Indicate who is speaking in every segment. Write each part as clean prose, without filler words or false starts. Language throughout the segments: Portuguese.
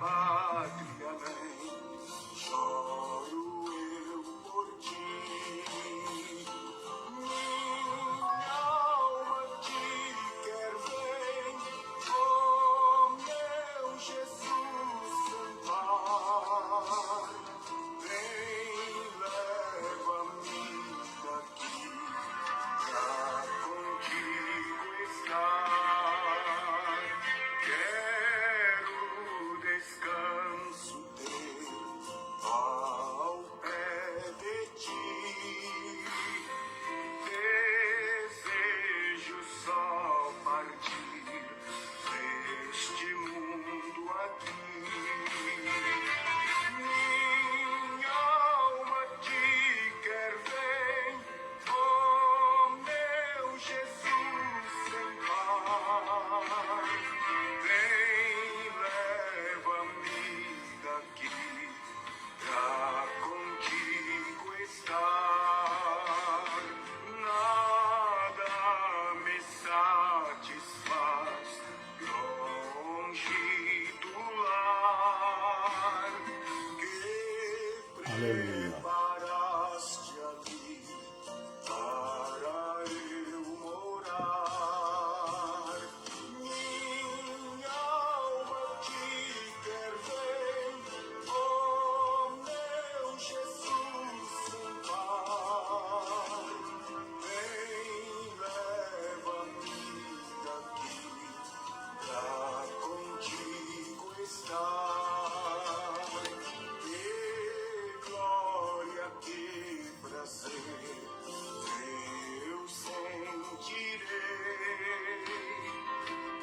Speaker 1: pátria mãe, choro eu por ti. Minha alma te quer bem, oh meu Jesus Santar. Vem, leva-me daqui pra contigo estar. Quero descanso ter ao pé de ti. Desejo só partir deste mundo aqui. Minha alma te quer bem, oh meu Jesus sem par. Vem, leva-me daqui pra contigo estar. Nada me satisfaz longe do lar que
Speaker 2: Aleluia.
Speaker 1: preparaste ali para eu morar. Minha alma te quer bem, oh meu Jesus sem par. Vem, leva-me daqui pra contigo estar. Que glória, que prazer eu sentirei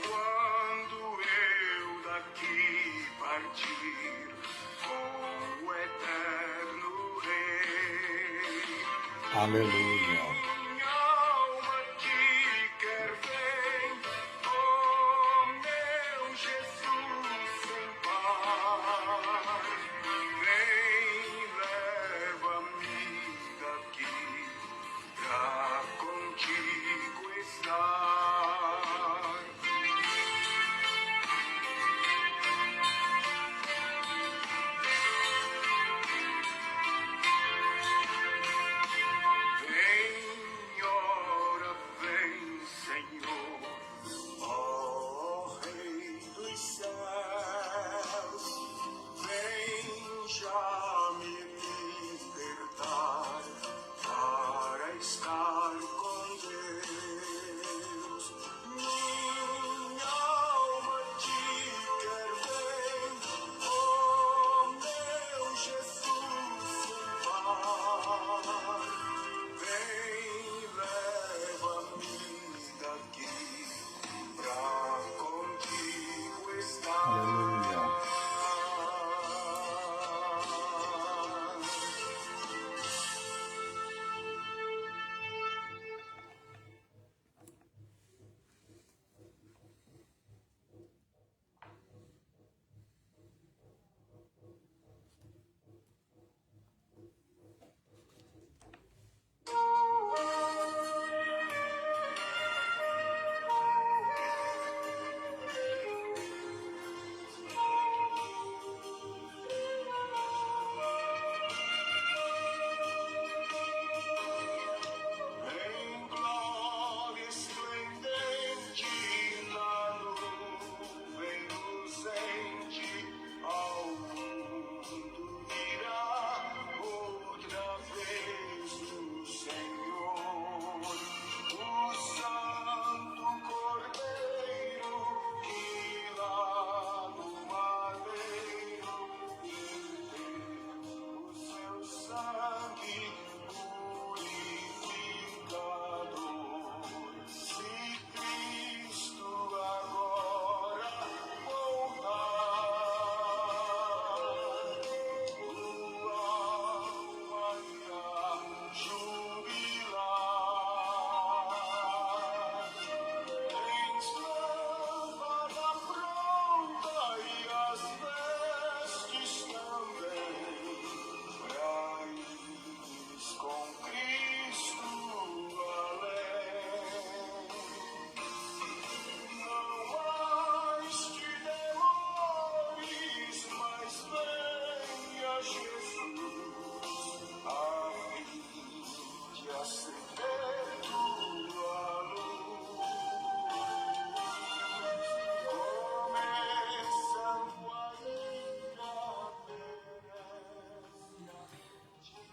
Speaker 1: quando eu daqui partir com o eterno Rei.
Speaker 2: Aleluia.
Speaker 1: Minha alma te quer bem, oh meu Jesus sem par. Vem, leva-me daqui pra contigo estar. Vem,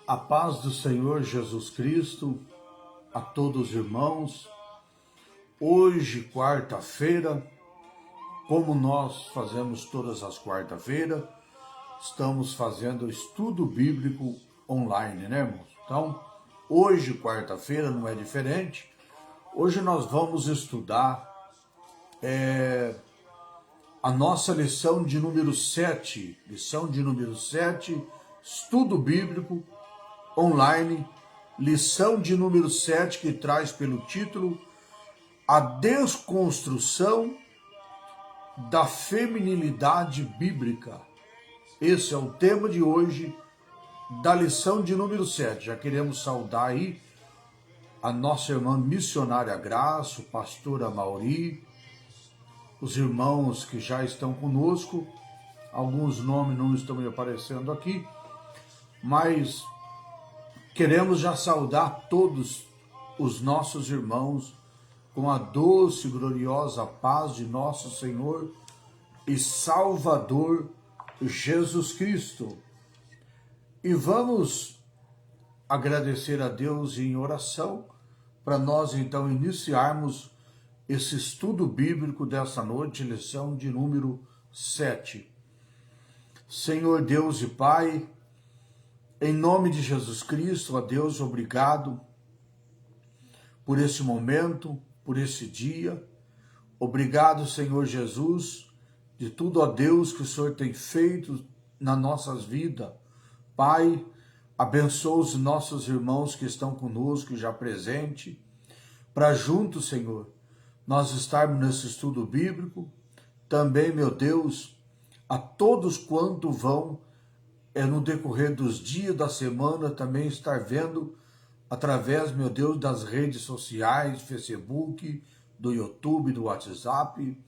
Speaker 2: A paz do Senhor Jesus Cristo a todos os irmãos. Hoje, quarta-feira, como nós fazemos todas as quarta-feiras, estamos fazendo estudo bíblico online, né, irmãos? Então, hoje, quarta-feira, não é diferente. Hoje nós vamos estudar a nossa lição de número 7, estudo bíblico online, lição de número 7, que traz pelo título A Desconstrução da Feminilidade Bíblica. Esse é o tema de hoje da lição de número 7. Já queremos saudar aí a nossa irmã missionária Graça, o pastor Amauri, os irmãos que já estão conosco. Alguns nomes não estão me aparecendo aqui, mas queremos já saudar todos os nossos irmãos com a doce e gloriosa paz de nosso Senhor e Salvador Jesus Cristo. E vamos agradecer a Deus em oração para nós então iniciarmos esse estudo bíblico dessa noite, lição de número 7. Senhor Deus e Pai, em nome de Jesus Cristo, ó Deus, obrigado por esse momento, por esse dia. Obrigado, Senhor Jesus, de tudo, ó Deus, que o Senhor tem feito nas nossas vidas. Pai, abençoa os nossos irmãos que estão conosco, já presentes, para juntos, Senhor, nós estarmos nesse estudo bíblico. Também, meu Deus, a todos quanto vão no decorrer dos dias da semana também estar vendo através, meu Deus, das redes sociais, Facebook, do YouTube, do WhatsApp.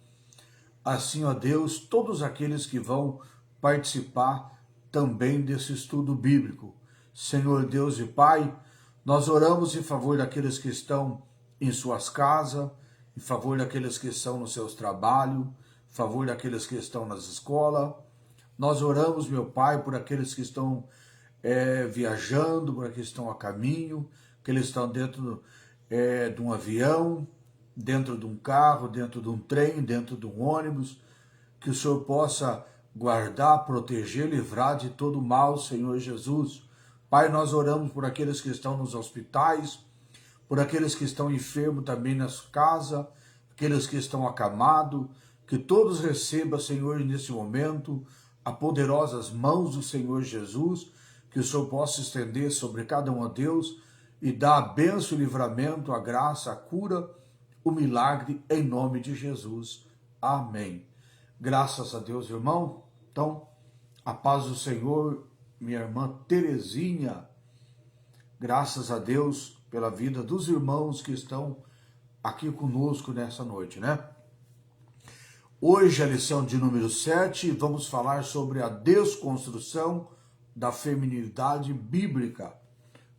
Speaker 2: Assim, ó Deus, todos aqueles que vão participar também desse estudo bíblico. Senhor Deus e Pai, nós oramos em favor daqueles que estão em suas casas, em favor daqueles que estão nos seus trabalhos, em favor daqueles que estão nas escolas. Nós oramos, meu Pai, por aqueles que estão viajando, por aqueles que estão a caminho, que eles estão dentro de um avião, dentro de um carro, dentro de um trem, dentro de um ônibus, que o Senhor possa guardar, proteger, livrar de todo mal, Senhor Jesus. Pai, nós oramos por aqueles que estão nos hospitais, por aqueles que estão enfermos também nas casas, aqueles que estão acamados, que todos recebam, Senhor, nesse momento, as poderosas mãos do Senhor Jesus, que o Senhor possa estender sobre cada um, a Deus, e dar a bênção, o livramento, a graça, a cura, o milagre, em nome de Jesus. Amém. Graças a Deus, irmão. Então, a paz do Senhor, minha irmã Terezinha, graças a Deus pela vida dos irmãos que estão aqui conosco nessa noite, né? Hoje a lição de número 7, vamos falar sobre a desconstrução da feminilidade bíblica.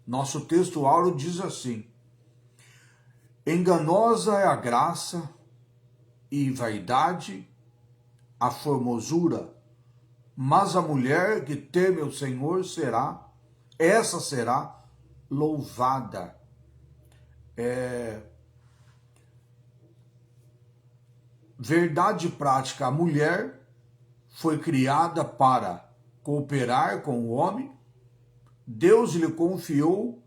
Speaker 2: Nosso texto áureo diz assim: enganosa é a graça e vaidade, a formosura, mas a mulher que teme o Senhor será louvada. Verdade prática, a mulher foi criada para cooperar com o homem. Deus lhe confiou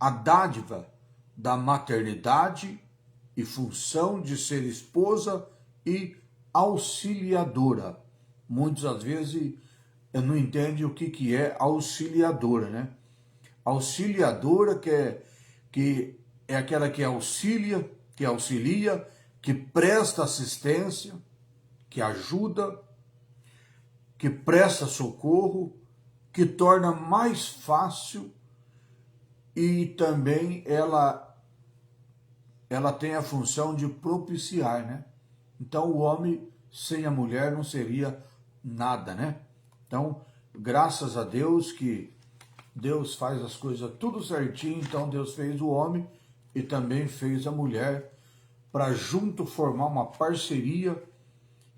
Speaker 2: a dádiva da maternidade e função de ser esposa e auxiliadora. Muitas às vezes eu não entendo o que é auxiliadora, né? Auxiliadora que é aquela que auxilia, que presta assistência, que ajuda, que presta socorro, que torna mais fácil, e também ela tem a função de propiciar, né? Então o homem sem a mulher não seria nada, né? Então, graças a Deus que Deus faz as coisas tudo certinho. Então Deus fez o homem e também fez a mulher para junto formar uma parceria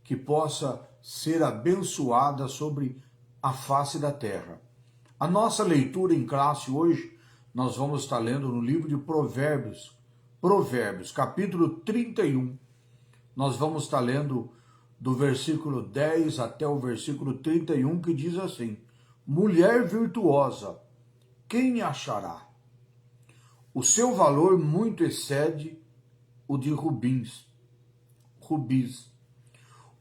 Speaker 2: que possa ser abençoada sobre a face da terra. A nossa leitura em classe hoje, nós vamos estar lendo no livro de Provérbios, capítulo 31. Nós vamos estar lendo do versículo 10 até o versículo 31, que diz assim: mulher virtuosa, quem achará? O seu valor muito excede o de rubis.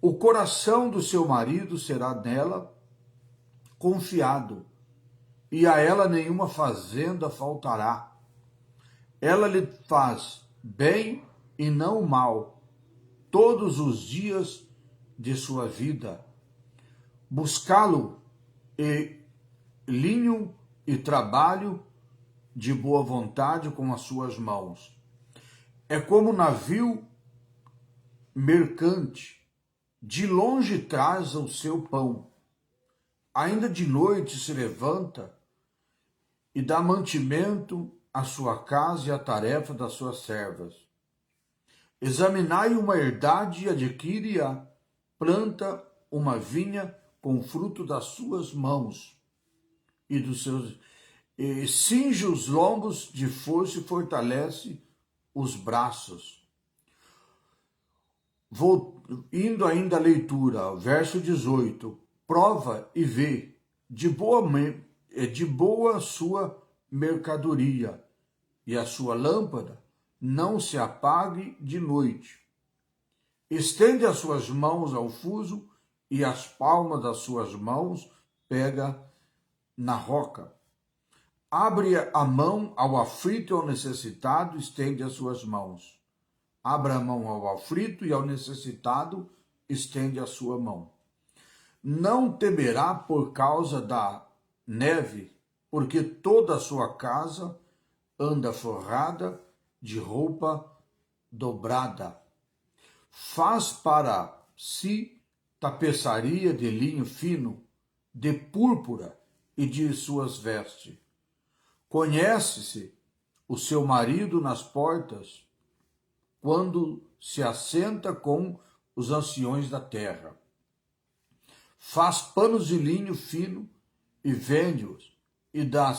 Speaker 2: O coração do seu marido será nela confiado, e a ela nenhuma fazenda faltará. Ela lhe faz bem e não mal, todos os dias de sua vida. Buscá-lo e linho e trabalho de boa vontade com as suas mãos. É como navio mercante, de longe traz o seu pão. Ainda de noite se levanta e dá mantimento à sua casa e à tarefa das suas servas. Examinai uma herdade e adquire-a, planta uma vinha com fruto das suas mãos e dos seus cinge os lombos de força e fortalece os braços. Vou indo ainda à leitura, verso 18. Prova e vê, de boa sua mercadoria, e a sua lâmpada não se apague de noite. Estende as suas mãos ao fuso, e as palmas das suas mãos pega na roca. Abre a mão ao aflito e ao necessitado, estende as suas mãos. Abra a mão ao aflito e ao necessitado, estende a sua mão. Não temerá por causa da neve, porque toda a sua casa anda forrada de roupa dobrada. Faz para si tapeçaria de linho fino, de púrpura e de suas vestes. Conhece-se o seu marido nas portas, quando se assenta com os anciões da terra. Faz panos de linho fino e vende-os, e dá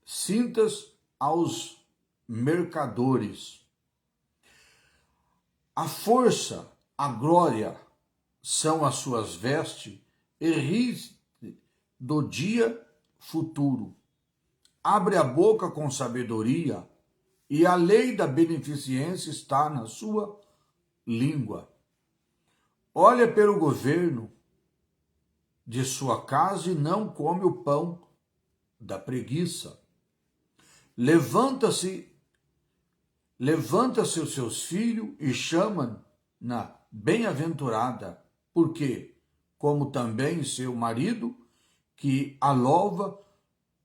Speaker 2: cintas aos mercadores. A força, a glória são as suas vestes, e ri do dia futuro. Abre a boca com sabedoria, e a lei da beneficência está na sua língua. Olha pelo governo de sua casa e não come o pão da preguiça. Levanta-se os seus filhos e chama-na bem-aventurada, porque, como também seu marido, que a louva,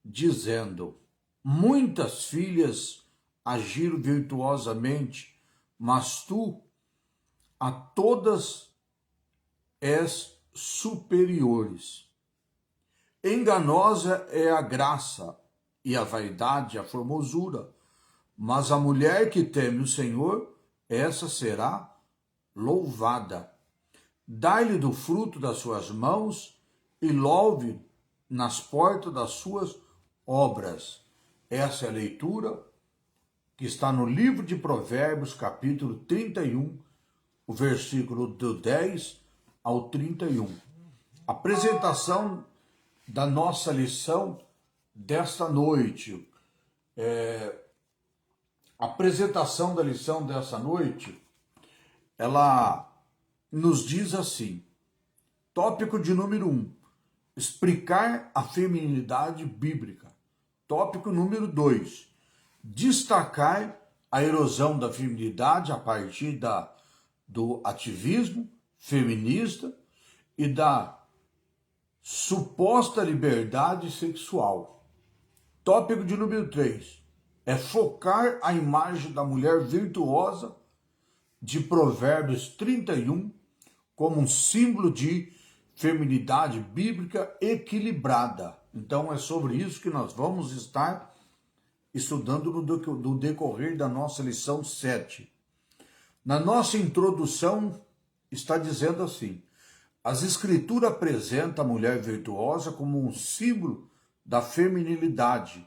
Speaker 2: dizendo: muitas filhas agiram virtuosamente, mas tu a todas és superiores. Enganosa é a graça, e a vaidade a formosura, mas a mulher que teme o Senhor, essa será louvada. Dai-lhe do fruto das suas mãos, e louve nas portas das suas obras. Essa é a leitura que está no livro de Provérbios, capítulo 31, o versículo do 10 ao 31. Apresentação da nossa lição desta noite. A apresentação da lição dessa noite, ela nos diz assim: tópico de número 1, explicar a feminilidade bíblica. Tópico número 2, destacar a erosão da feminilidade a partir do ativismo feminista e da suposta liberdade sexual. Tópico de número 3 é focar a imagem da mulher virtuosa de Provérbios 31 como um símbolo de feminilidade bíblica equilibrada. Então é sobre isso que nós vamos estar estudando no decorrer da nossa lição 7. Na nossa introdução está dizendo assim: as escrituras apresentam a mulher virtuosa como um símbolo da feminilidade.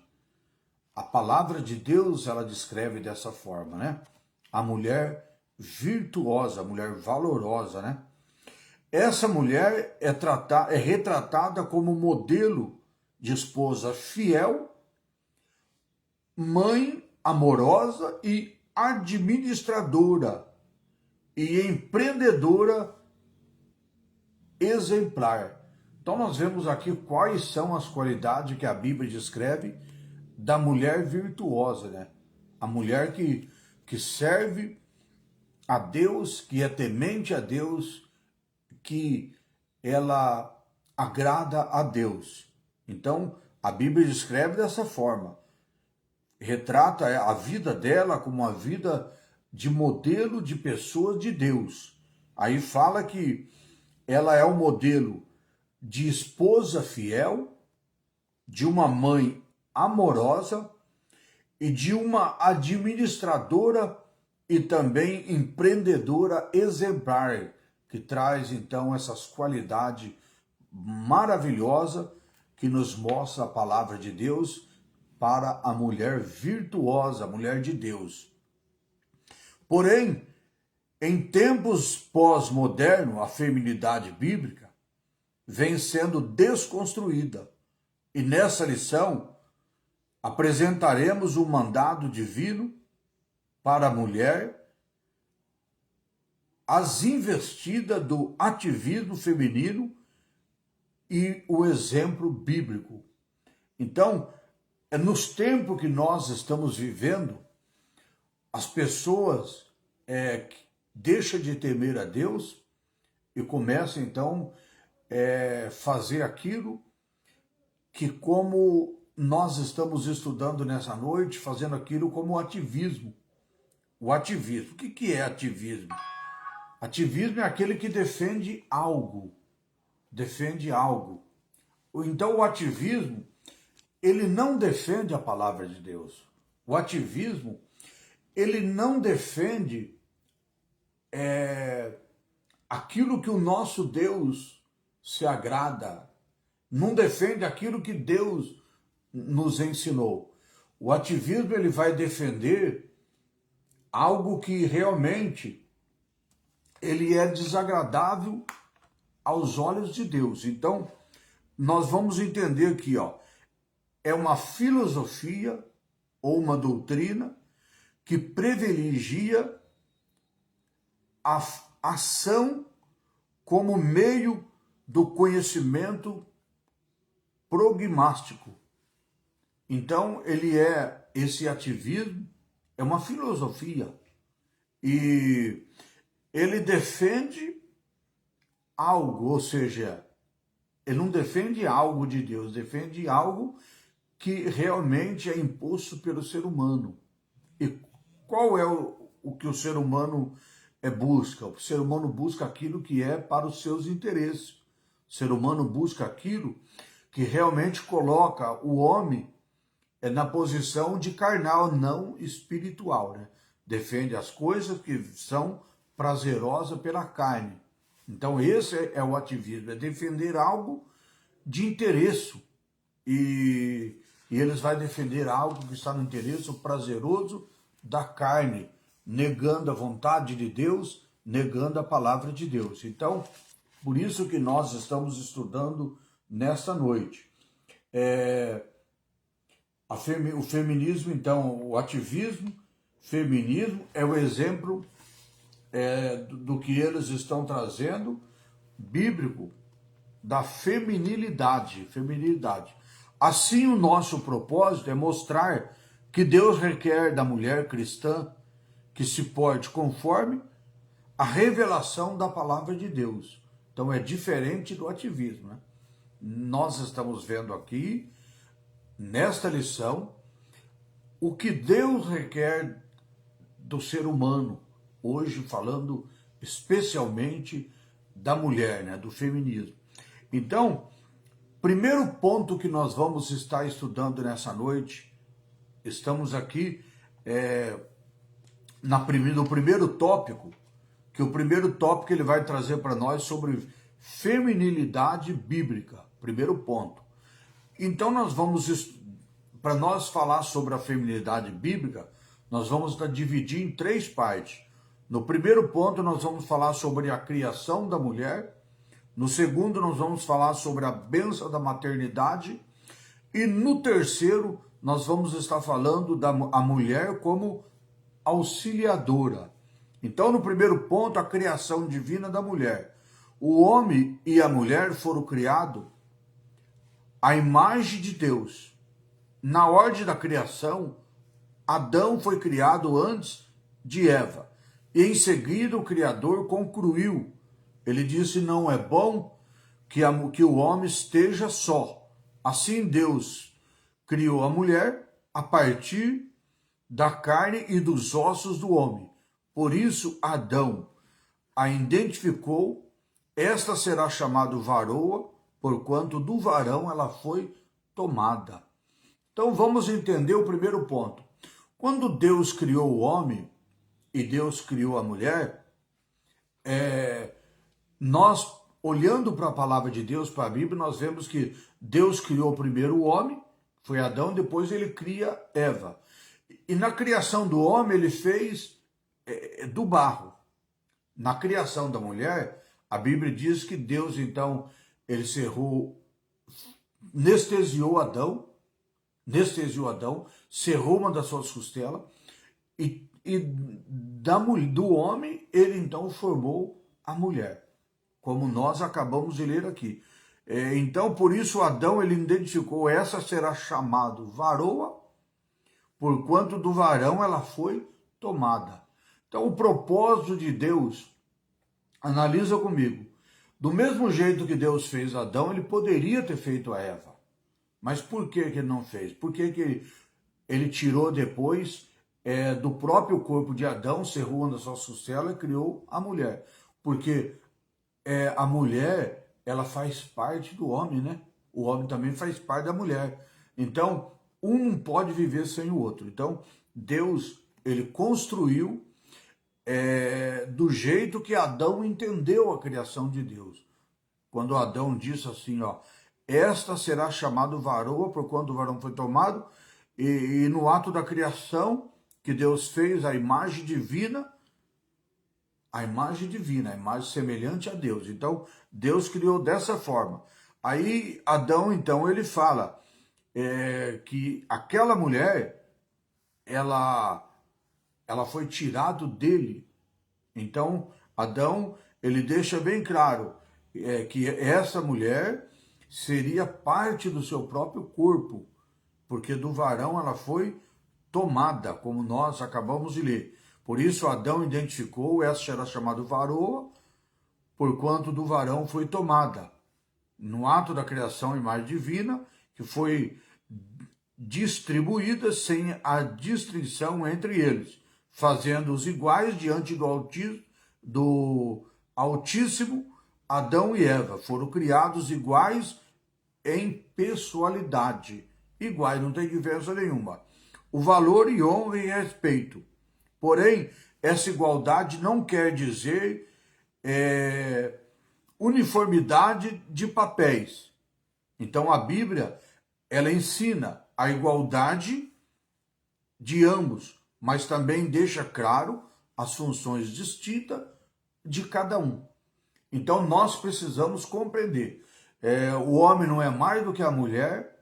Speaker 2: A palavra de Deus, ela descreve dessa forma, né? A mulher virtuosa, a mulher valorosa, né? Essa mulher é retratada como modelo de esposa fiel, mãe amorosa e administradora e empreendedora exemplar. Então nós vemos aqui quais são as qualidades que a Bíblia descreve da mulher virtuosa, né? A mulher que serve a Deus, que é temente a Deus, que ela agrada a Deus. Então a Bíblia descreve dessa forma, retrata a vida dela como uma vida de modelo de pessoa de Deus. Aí fala que ela é o modelo de esposa fiel, de uma mãe amorosa e de uma administradora e também empreendedora exemplar, que traz então essas qualidades maravilhosas que nos mostra a palavra de Deus para a mulher virtuosa, a mulher de Deus. Porém, em tempos pós-modernos, a feminilidade bíblica vem sendo desconstruída. E nessa lição, apresentaremos o mandado divino para a mulher, as investidas do ativismo feminino e o exemplo bíblico. Então, nos tempos que nós estamos vivendo, as pessoas deixam de temer a Deus e começam então fazer aquilo que, como nós estamos estudando nessa noite, fazendo aquilo como ativismo. O ativismo. O que é ativismo? Ativismo é aquele que defende algo. Defende algo. Então o ativismo, ele não defende a palavra de Deus. O ativismo, ele não defende aquilo que o nosso Deus se agrada. Não defende aquilo que Deus nos ensinou. O ativismo, ele vai defender algo que realmente ele é desagradável aos olhos de Deus. Então, nós vamos entender aqui, é uma filosofia ou uma doutrina que privilegia a ação como meio do conhecimento progmástico. Então, esse ativismo é uma filosofia e ele defende algo, ou seja, ele não defende algo de Deus, defende algo que realmente é imposto pelo ser humano. E qual é o que o ser humano busca? O ser humano busca aquilo que é para os seus interesses. O ser humano busca aquilo que realmente coloca o homem na posição de carnal, não espiritual, né? Defende as coisas que são prazerosas pela carne. Então esse é o ativismo, é defender algo de interesse. E eles vão defender algo que está no interesse prazeroso da carne, negando a vontade de Deus, negando a palavra de Deus. Então, por isso que nós estamos estudando nesta noite. O feminismo, então, o ativismo, feminismo é o exemplo do que eles estão trazendo, bíblico, da feminilidade. Assim, o nosso propósito é mostrar que Deus requer da mulher cristã que se porte conforme a revelação da palavra de Deus. Então é diferente do ativismo, né? Nós estamos vendo aqui, nesta lição, o que Deus requer do ser humano, hoje falando especialmente da mulher, né? Do feminismo. Então, primeiro ponto que nós vamos estar estudando nessa noite, estamos aqui no primeiro tópico, que o primeiro tópico ele vai trazer para nós sobre feminilidade bíblica. Primeiro ponto. Então para nós falar sobre a feminilidade bíblica, nós vamos dividir em 3 partes. No primeiro ponto, nós vamos falar sobre a criação da mulher. No segundo, nós vamos falar sobre a bênção da maternidade. E no terceiro, nós vamos estar falando da a mulher como auxiliadora. Então, no primeiro ponto, a criação divina da mulher. O homem e a mulher foram criados à imagem de Deus. Na ordem da criação, Adão foi criado antes de Eva. E em seguida o Criador concluiu. Ele disse, não é bom que o homem esteja só. Assim Deus criou a mulher a partir da carne e dos ossos do homem. Por isso Adão a identificou, esta será chamada varoa, porquanto do varão ela foi tomada. Então vamos entender o primeiro ponto. Quando Deus criou o homem e Deus criou a mulher, nós, olhando para a palavra de Deus, para a Bíblia, nós vemos que Deus criou primeiro o homem, foi Adão, depois ele cria Eva. E na criação do homem ele fez do barro. Na criação da mulher, a Bíblia diz que Deus, então, ele anestesiou Adão, cerrou uma das suas costelas, e do homem ele então formou a mulher, como nós acabamos de ler aqui. Então, por isso Adão ele identificou, essa será chamado varoa, porquanto do varão ela foi tomada. Então, o propósito de Deus, analisa comigo, do mesmo jeito que Deus fez Adão, ele poderia ter feito a Eva. Mas por que ele não fez? Por que ele tirou depois do próprio corpo de Adão, cerrou uma das suas costelas e criou a mulher? Porque a mulher, ela faz parte do homem, né? O homem também faz parte da mulher. Então, um não pode viver sem o outro. Então, Deus, ele construiu do jeito que Adão entendeu a criação de Deus. Quando Adão disse assim, ó, esta será chamada varoa, porquanto o varão foi tomado, e no ato da criação que Deus fez a imagem divina, a imagem semelhante a Deus. Então, Deus criou dessa forma. Aí, Adão, então, ele fala que aquela mulher, ela foi tirado dele. Então, Adão, ele deixa bem claro que essa mulher seria parte do seu próprio corpo, porque do varão ela foi tomada, como nós acabamos de ler. Por isso Adão identificou, essa será chamada varoa, porquanto do varão foi tomada. No ato da criação, a imagem divina, que foi distribuída sem a distinção entre eles, fazendo-os iguais diante do Altíssimo. Adão e Eva foram criados iguais em pessoalidade. Iguais, não tem diferença nenhuma. O valor e honra e respeito. Porém, essa igualdade não quer dizer uniformidade de papéis. Então, a Bíblia, ela ensina a igualdade de ambos, mas também deixa claro as funções distintas de cada um. Então, nós precisamos compreender. O homem não é mais do que a mulher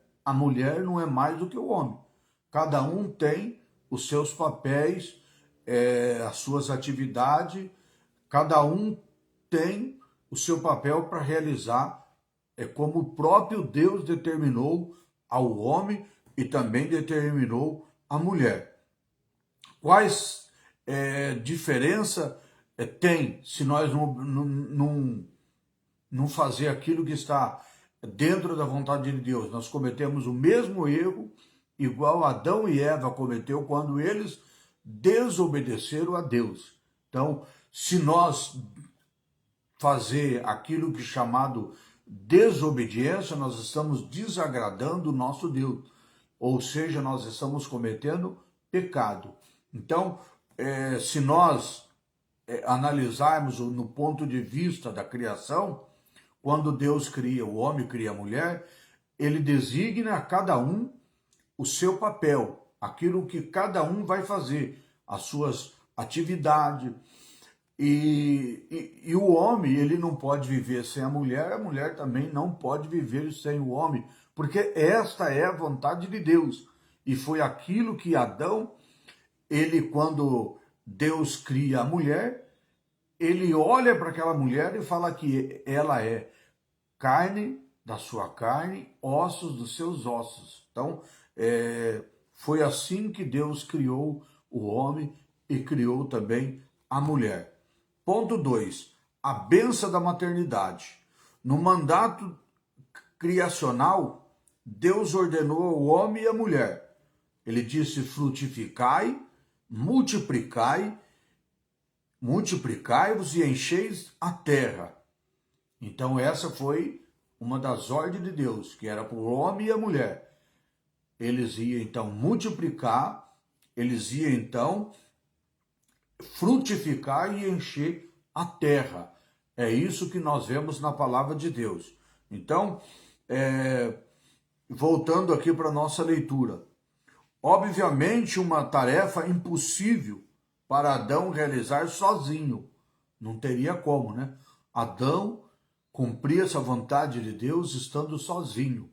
Speaker 2: não é mais do que o homem. Cada um tem os seus papéis, as suas atividades, cada um tem o seu papel para realizar, como o próprio Deus determinou ao homem e também determinou a mulher. Quais diferença tem se nós não fazer aquilo que está dentro da vontade de Deus? Nós cometemos o mesmo erro, igual Adão e Eva cometeu quando eles desobedeceram a Deus. Então, se nós fazer aquilo que é chamado desobediência, nós estamos desagradando o nosso Deus. Ou seja, nós estamos cometendo pecado. Então, se nós analisarmos no ponto de vista da criação, quando Deus cria o homem, cria a mulher, ele designa a cada um o seu papel, aquilo que cada um vai fazer, as suas atividades. E o homem, ele não pode viver sem a mulher também não pode viver sem o homem, porque esta é a vontade de Deus. E foi aquilo que Adão, ele, quando Deus cria a mulher, ele olha para aquela mulher e fala que ela é carne da sua carne, ossos dos seus ossos. Então, foi assim que Deus criou o homem e criou também a mulher. Ponto 2. A bênção da maternidade. No mandato criacional, Deus ordenou ao homem e à mulher. Ele disse: frutificai, multiplicai-vos e encheis a terra. Então essa foi uma das ordens de Deus, que era para o homem e a mulher. Eles iam então multiplicar, eles iam então frutificar e encher a terra. É isso que nós vemos na palavra de Deus. Então, voltando aqui para a nossa leitura. Obviamente, uma tarefa impossível para Adão realizar sozinho. Não teria como, né? Adão cumpria essa vontade de Deus estando sozinho.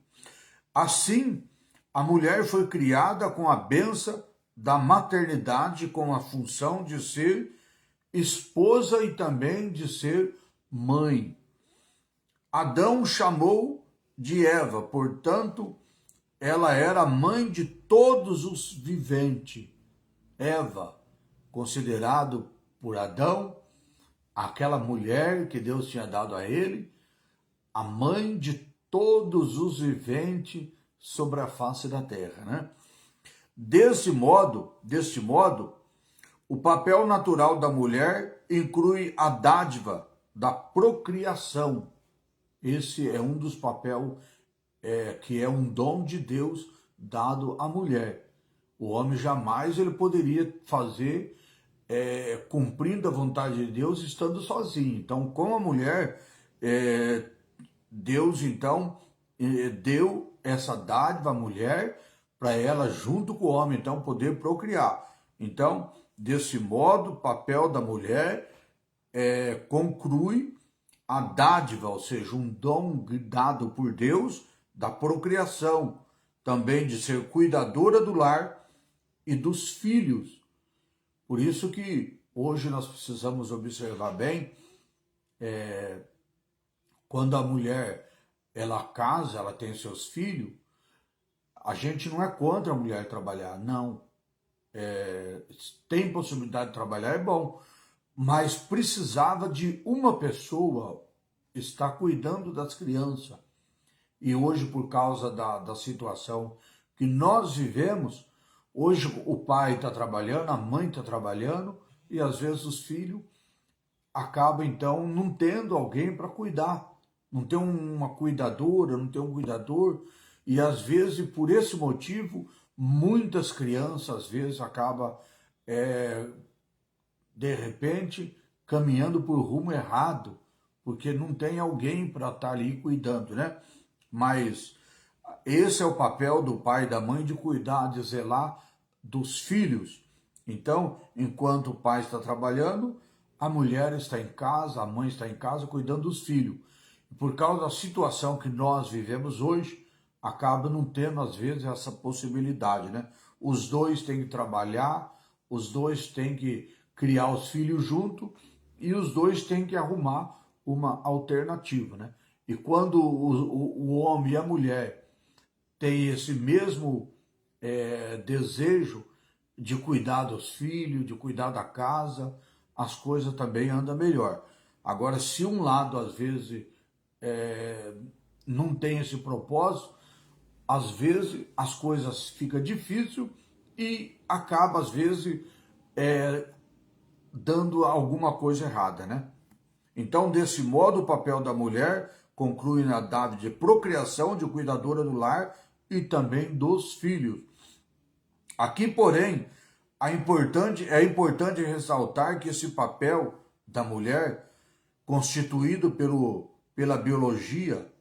Speaker 2: Assim, a mulher foi criada com a bênção da maternidade, com a função de ser esposa e também de ser mãe. Adão chamou de Eva, portanto, ela era mãe de todos os viventes. Eva, considerado por Adão, aquela mulher que Deus tinha dado a ele, a mãe de todos os viventes sobre a face da terra, né? Deste modo, o papel natural da mulher inclui a dádiva da procriação. Esse é um dos papéis que é um dom de Deus dado à mulher. O homem jamais ele poderia fazer cumprindo a vontade de Deus estando sozinho. Então, com a mulher, Deus então deu essa dádiva à mulher para ela, junto com o homem, então poder procriar. Então, desse modo, o papel da mulher conclui a dádiva, ou seja, um dom dado por Deus da procriação, também de ser cuidadora do lar e dos filhos. Por isso que hoje nós precisamos observar bem, quando a mulher ela casa, ela tem seus filhos, a gente não é contra a mulher trabalhar, não. Tem possibilidade de trabalhar, é bom, mas precisava de uma pessoa estar cuidando das crianças. E hoje, por causa da situação que nós vivemos, hoje o pai está trabalhando, a mãe está trabalhando, e às vezes os filhos acabam então não tendo alguém para cuidar. Não tem uma cuidadora, não tem um cuidador, e às vezes, por esse motivo, muitas crianças às vezes acabam, de repente, caminhando por rumo errado, porque não tem alguém para estar ali cuidando, né? Mas esse é o papel do pai e da mãe, de cuidar, de zelar dos filhos. Então, enquanto o pai está trabalhando, a mulher está em casa, a mãe está em casa cuidando dos filhos. Por causa da situação que nós vivemos hoje, acaba não tendo, às vezes, essa possibilidade, né? Os dois têm que trabalhar, os dois têm que criar os filhos junto e os dois têm que arrumar uma alternativa, né? E quando o homem e a mulher têm esse mesmo desejo de cuidar dos filhos, de cuidar da casa, as coisas também andam melhor. Agora, se um lado, às vezes, não tem esse propósito, às vezes as coisas ficam difíceis e acaba, às vezes, dando alguma coisa errada, né? Então, desse modo, o papel da mulher conclui na dádiva de procriação, de cuidadora do lar e também dos filhos. Aqui, porém, é importante ressaltar que esse papel da mulher, constituído pela biologia,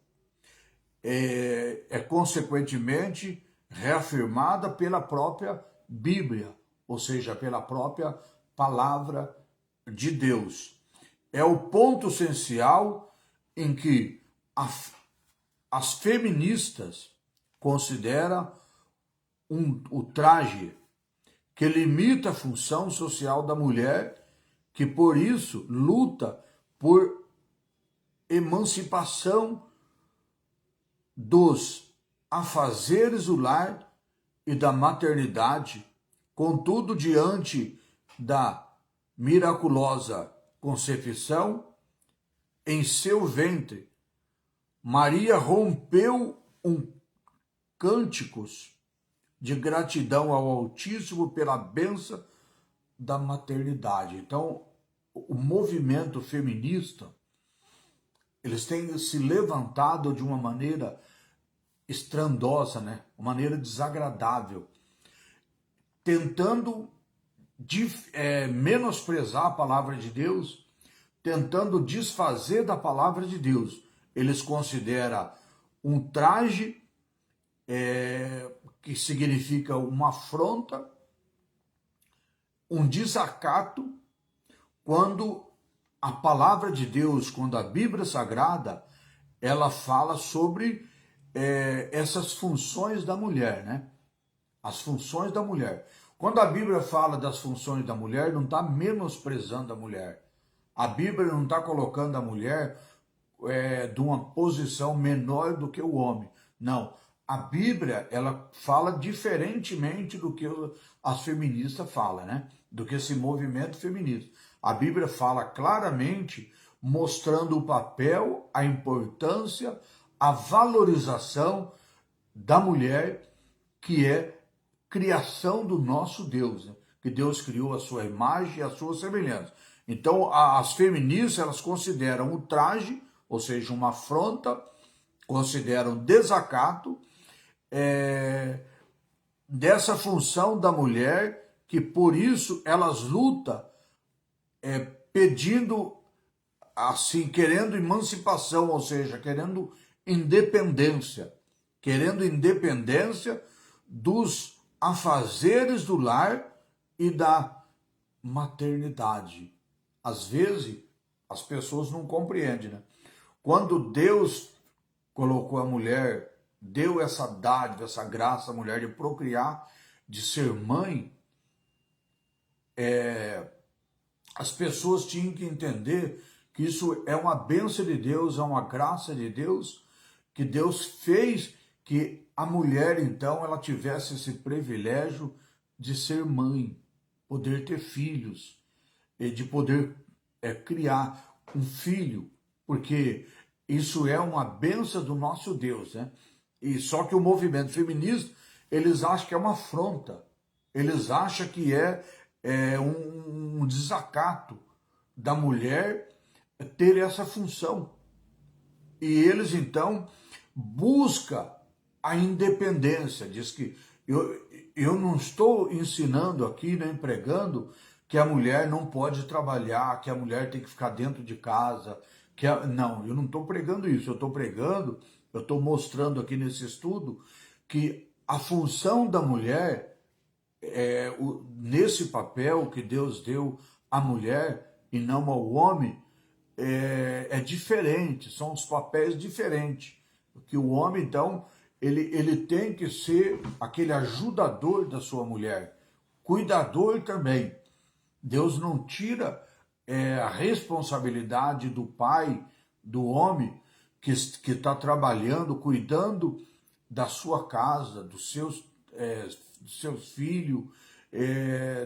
Speaker 2: é consequentemente reafirmada pela própria Bíblia, ou seja, pela própria palavra de Deus. É o ponto essencial em que as feministas consideram o traje que limita a função social da mulher, que por isso luta por emancipação dos afazeres do lar e da maternidade. Contudo, diante da miraculosa concepção em seu ventre, Maria rompeu cânticos de gratidão ao Altíssimo pela bênção da maternidade. Então, o movimento feminista, eles têm se levantado de uma maneira estrondosa, né? Uma maneira desagradável, tentando menosprezar a palavra de Deus, tentando desfazer da palavra de Deus. Eles consideram um traje que significa uma afronta, um desacato, quando a palavra de Deus, quando a Bíblia Sagrada, ela fala sobre essas funções da mulher, né? As funções da mulher. Quando a Bíblia fala das funções da mulher, não está menosprezando a mulher. A Bíblia não está colocando a mulher de uma posição menor do que o homem. Não. A Bíblia, ela fala diferentemente do que as feministas falam, né? Do que esse movimento feminista. A Bíblia fala claramente, mostrando o papel, a importância, a valorização da mulher, que é criação do nosso Deus, né? Que Deus criou a sua imagem e a sua semelhança. Então, as feministas, elas consideram o traje, ou seja, uma afronta, consideram desacato, dessa função da mulher, que por isso elas lutam pedindo, assim, querendo emancipação, ou seja, querendo independência dos afazeres do lar e da maternidade. Às vezes, as pessoas não compreendem, né? Quando Deus colocou a mulher, deu essa dádiva, essa graça à mulher de procriar, de ser mãe, as pessoas tinham que entender que isso é uma bênção de Deus, é uma graça de Deus, que Deus fez que a mulher, então, ela tivesse esse privilégio de ser mãe, poder ter filhos, e de poder criar um filho, porque isso é uma bênção do nosso Deus, né? E só que o movimento feminista, eles acham que é uma afronta, eles acham que é um desacato da mulher ter essa função. E eles, então, buscam a independência. Diz que eu não estou ensinando aqui, nem pregando, que a mulher não pode trabalhar, que a mulher tem que ficar dentro de casa. Não, eu não estou pregando isso. Eu estou mostrando aqui nesse estudo que a função da mulher, nesse papel que Deus deu à mulher e não ao homem, é diferente, são os papéis diferentes. Que o homem, então, ele tem que ser aquele ajudador da sua mulher, cuidador também. Deus não tira a responsabilidade do pai, do homem, que está trabalhando, cuidando da sua casa, dos seus filhos,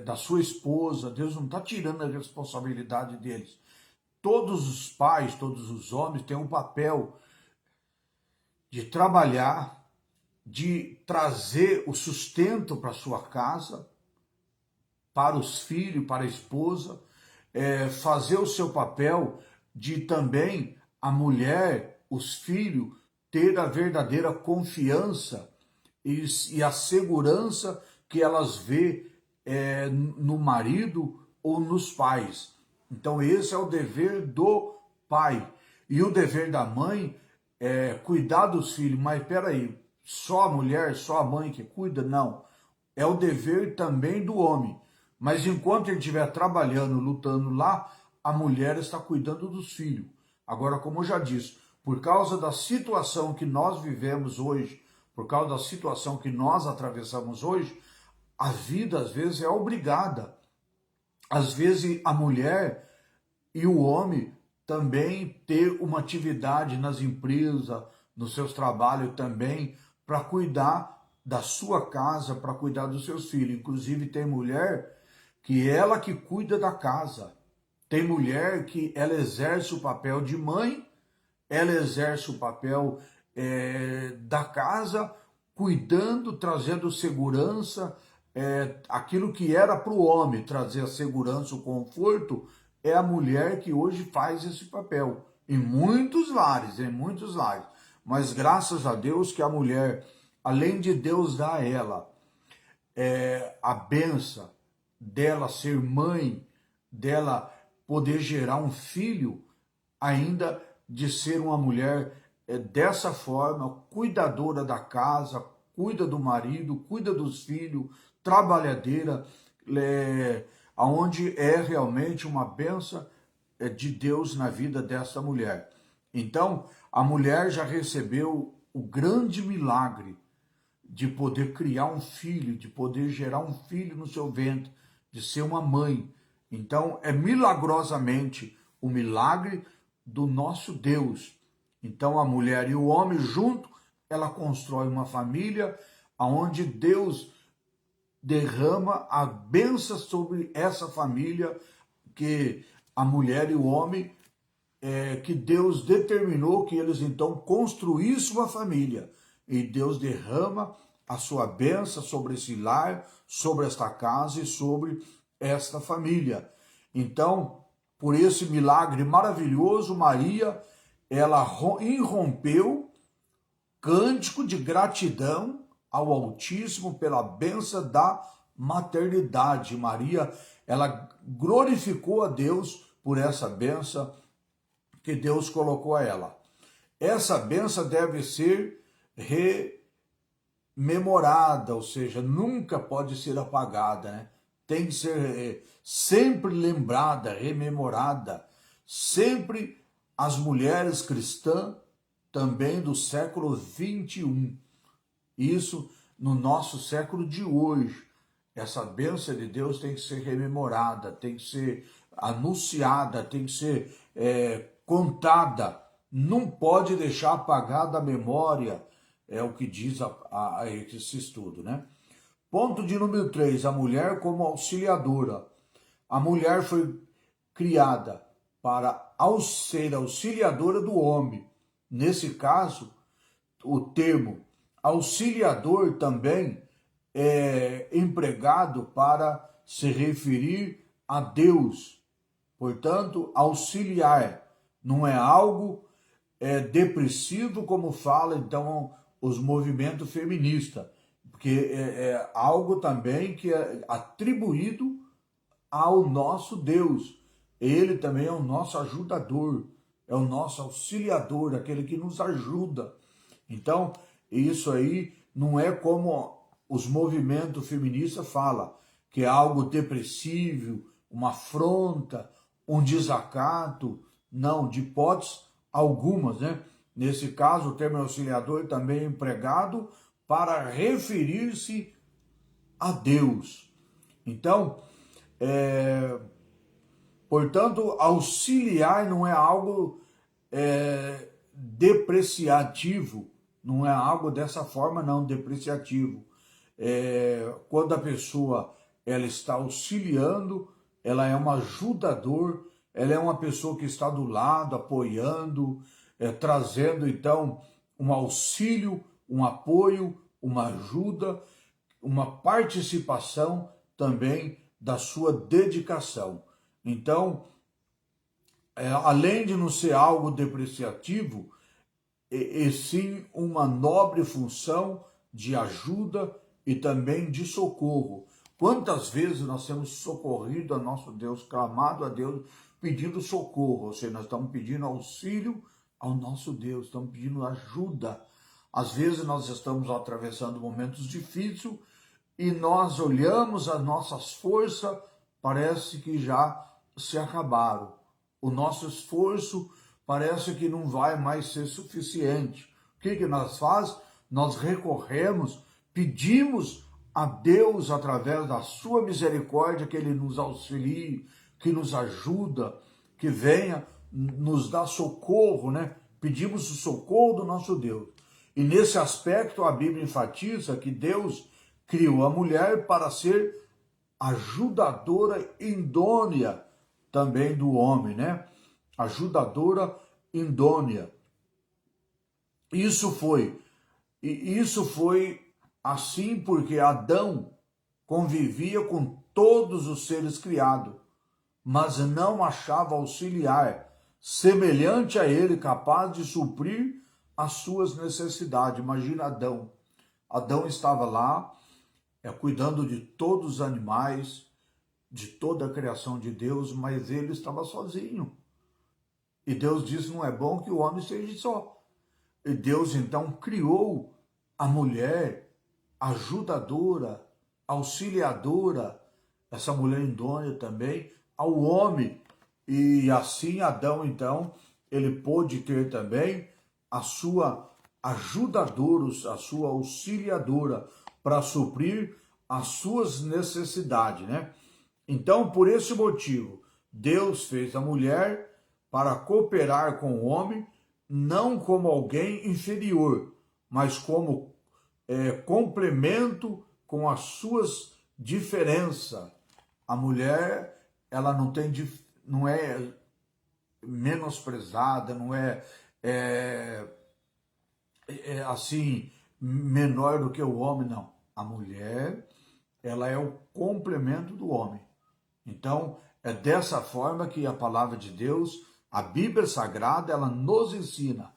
Speaker 2: da sua esposa. Deus não está tirando a responsabilidade deles. Todos os pais, todos os homens têm um papel de trabalhar, de trazer o sustento para sua casa, para os filhos, para a esposa, fazer o seu papel de também a mulher, os filhos, ter a verdadeira confiança e a segurança que elas vê no marido ou nos pais. Então esse é o dever do pai. E o dever da mãe cuidar dos filhos, mas peraí, só a mulher, só a mãe que cuida? Não. É o dever também do homem. Mas enquanto ele estiver trabalhando, lutando lá, a mulher está cuidando dos filhos. Agora, como eu já disse, por causa da situação que nós vivemos hoje, por causa da situação que nós atravessamos hoje, a vida às vezes é obrigada. Às vezes a mulher e o homem também ter uma atividade nas empresas, nos seus trabalhos também, para cuidar da sua casa, para cuidar dos seus filhos. Inclusive tem mulher que ela que cuida da casa. Tem mulher que ela exerce o papel de mãe, ela exerce o papel da casa, cuidando, trazendo segurança, aquilo que era para o homem trazer a segurança, o conforto, é a mulher que hoje faz esse papel. Em muitos lares, em muitos lares. Mas graças a Deus que a mulher, além de Deus dar a ela a benção dela ser mãe, dela poder gerar um filho, ainda de ser uma mulher dessa forma, cuidadora da casa, cuida do marido, cuida dos filhos, trabalhadeira, aonde é realmente uma benção de Deus na vida dessa mulher. Então, a mulher já recebeu o grande milagre de poder criar um filho, de poder gerar um filho no seu ventre, de ser uma mãe. Então, é milagrosamente o milagre do nosso Deus. Então, a mulher e o homem junto, ela constrói uma família onde Deus derrama a bênção sobre essa família, que a mulher e o homem, que Deus determinou que eles então construíssem uma família. E Deus derrama a sua bênção sobre esse lar, sobre esta casa e sobre esta família. Então, por esse milagre maravilhoso, Maria, ela irrompeu cântico de gratidão ao Altíssimo pela bênção da maternidade. Maria, ela glorificou a Deus por essa bênção que Deus colocou a ela. Essa bênção deve ser rememorada, ou seja, nunca pode ser apagada, né? Tem que ser sempre lembrada, rememorada. Sempre as mulheres cristãs, também do século 21. Isso no nosso século de hoje. Essa bênção de Deus tem que ser rememorada, tem que ser anunciada, tem que ser contada. Não pode deixar apagada a memória, é o que diz esse estudo, né? Ponto de número 3, a mulher como auxiliadora. A mulher foi criada para ser auxiliadora do homem. Nesse caso, o termo auxiliador também é empregado para se referir a Deus. Portanto, auxiliar não é algo depressivo, como fala então os movimentos feministas, porque é algo também que é atribuído ao nosso Deus. Ele também é o nosso ajudador, é o nosso auxiliador, aquele que nos ajuda. Então, isso aí não é como os movimentos feministas falam, que é algo depressivo, uma afronta, um desacato. Não, de hipótese algumas, né? Nesse caso, o termo auxiliador também é empregado para referir-se a Deus. Então, portanto, auxiliar não é algo depreciativo, não é algo dessa forma, não, depreciativo. Quando a pessoa ela está auxiliando, ela é uma ajudador, ela é uma pessoa que está do lado, apoiando, trazendo então um auxílio, um apoio, uma ajuda, uma participação também da sua dedicação. Então, além de não ser algo depreciativo, e sim uma nobre função de ajuda e também de socorro. Quantas vezes nós temos socorrido a nosso Deus, clamado a Deus, pedindo socorro, ou seja, nós estamos pedindo auxílio ao nosso Deus, estamos pedindo ajuda. Às vezes nós estamos atravessando momentos difíceis e nós olhamos as nossas forças, parece que já se acabaram. O nosso esforço parece que não vai mais ser suficiente. O que nós fazemos? Nós recorremos, pedimos a Deus, através da sua misericórdia, que Ele nos auxilie, que nos ajuda, que venha nos dar socorro, né? Pedimos o socorro do nosso Deus. E nesse aspecto a Bíblia enfatiza que Deus criou a mulher para ser ajudadora idônea também do homem, né? Ajudadora idônea. Isso foi assim porque Adão convivia com todos os seres criados, mas não achava auxiliar semelhante a ele, capaz de suprir as suas necessidades. Imagina Adão. Adão estava lá, cuidando de todos os animais, de toda a criação de Deus, mas ele estava sozinho. E Deus disse, não é bom que o homem esteja só. E Deus então criou a mulher ajudadora, auxiliadora, essa mulher idônea também, ao homem. E assim Adão então, ele pôde ter também a sua ajudadora, a sua auxiliadora, para suprir as suas necessidades, né? Então, por esse motivo, Deus fez a mulher para cooperar com o homem, não como alguém inferior, mas como complemento com as suas diferenças. A mulher, ela não é menosprezada, não é assim menor do que o homem, não. A mulher, ela é o complemento do homem. Então, é dessa forma que a palavra de Deus, a Bíblia Sagrada, ela nos ensina.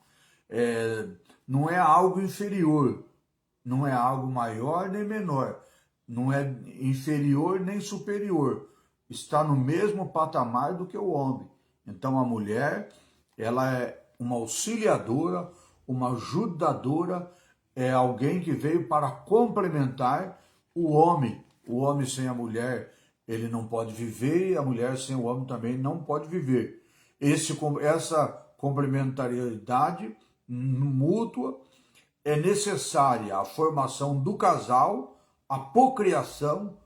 Speaker 2: Não é algo inferior, não é algo maior nem menor, não é inferior nem superior. Está no mesmo patamar do que o homem. Então, a mulher, ela é uma auxiliadora, uma ajudadora, é alguém que veio para complementar o homem. O homem sem a mulher, ele não pode viver, e a mulher sem o homem também não pode viver. Essa complementariedade mútua é necessária a formação do casal, a procriação,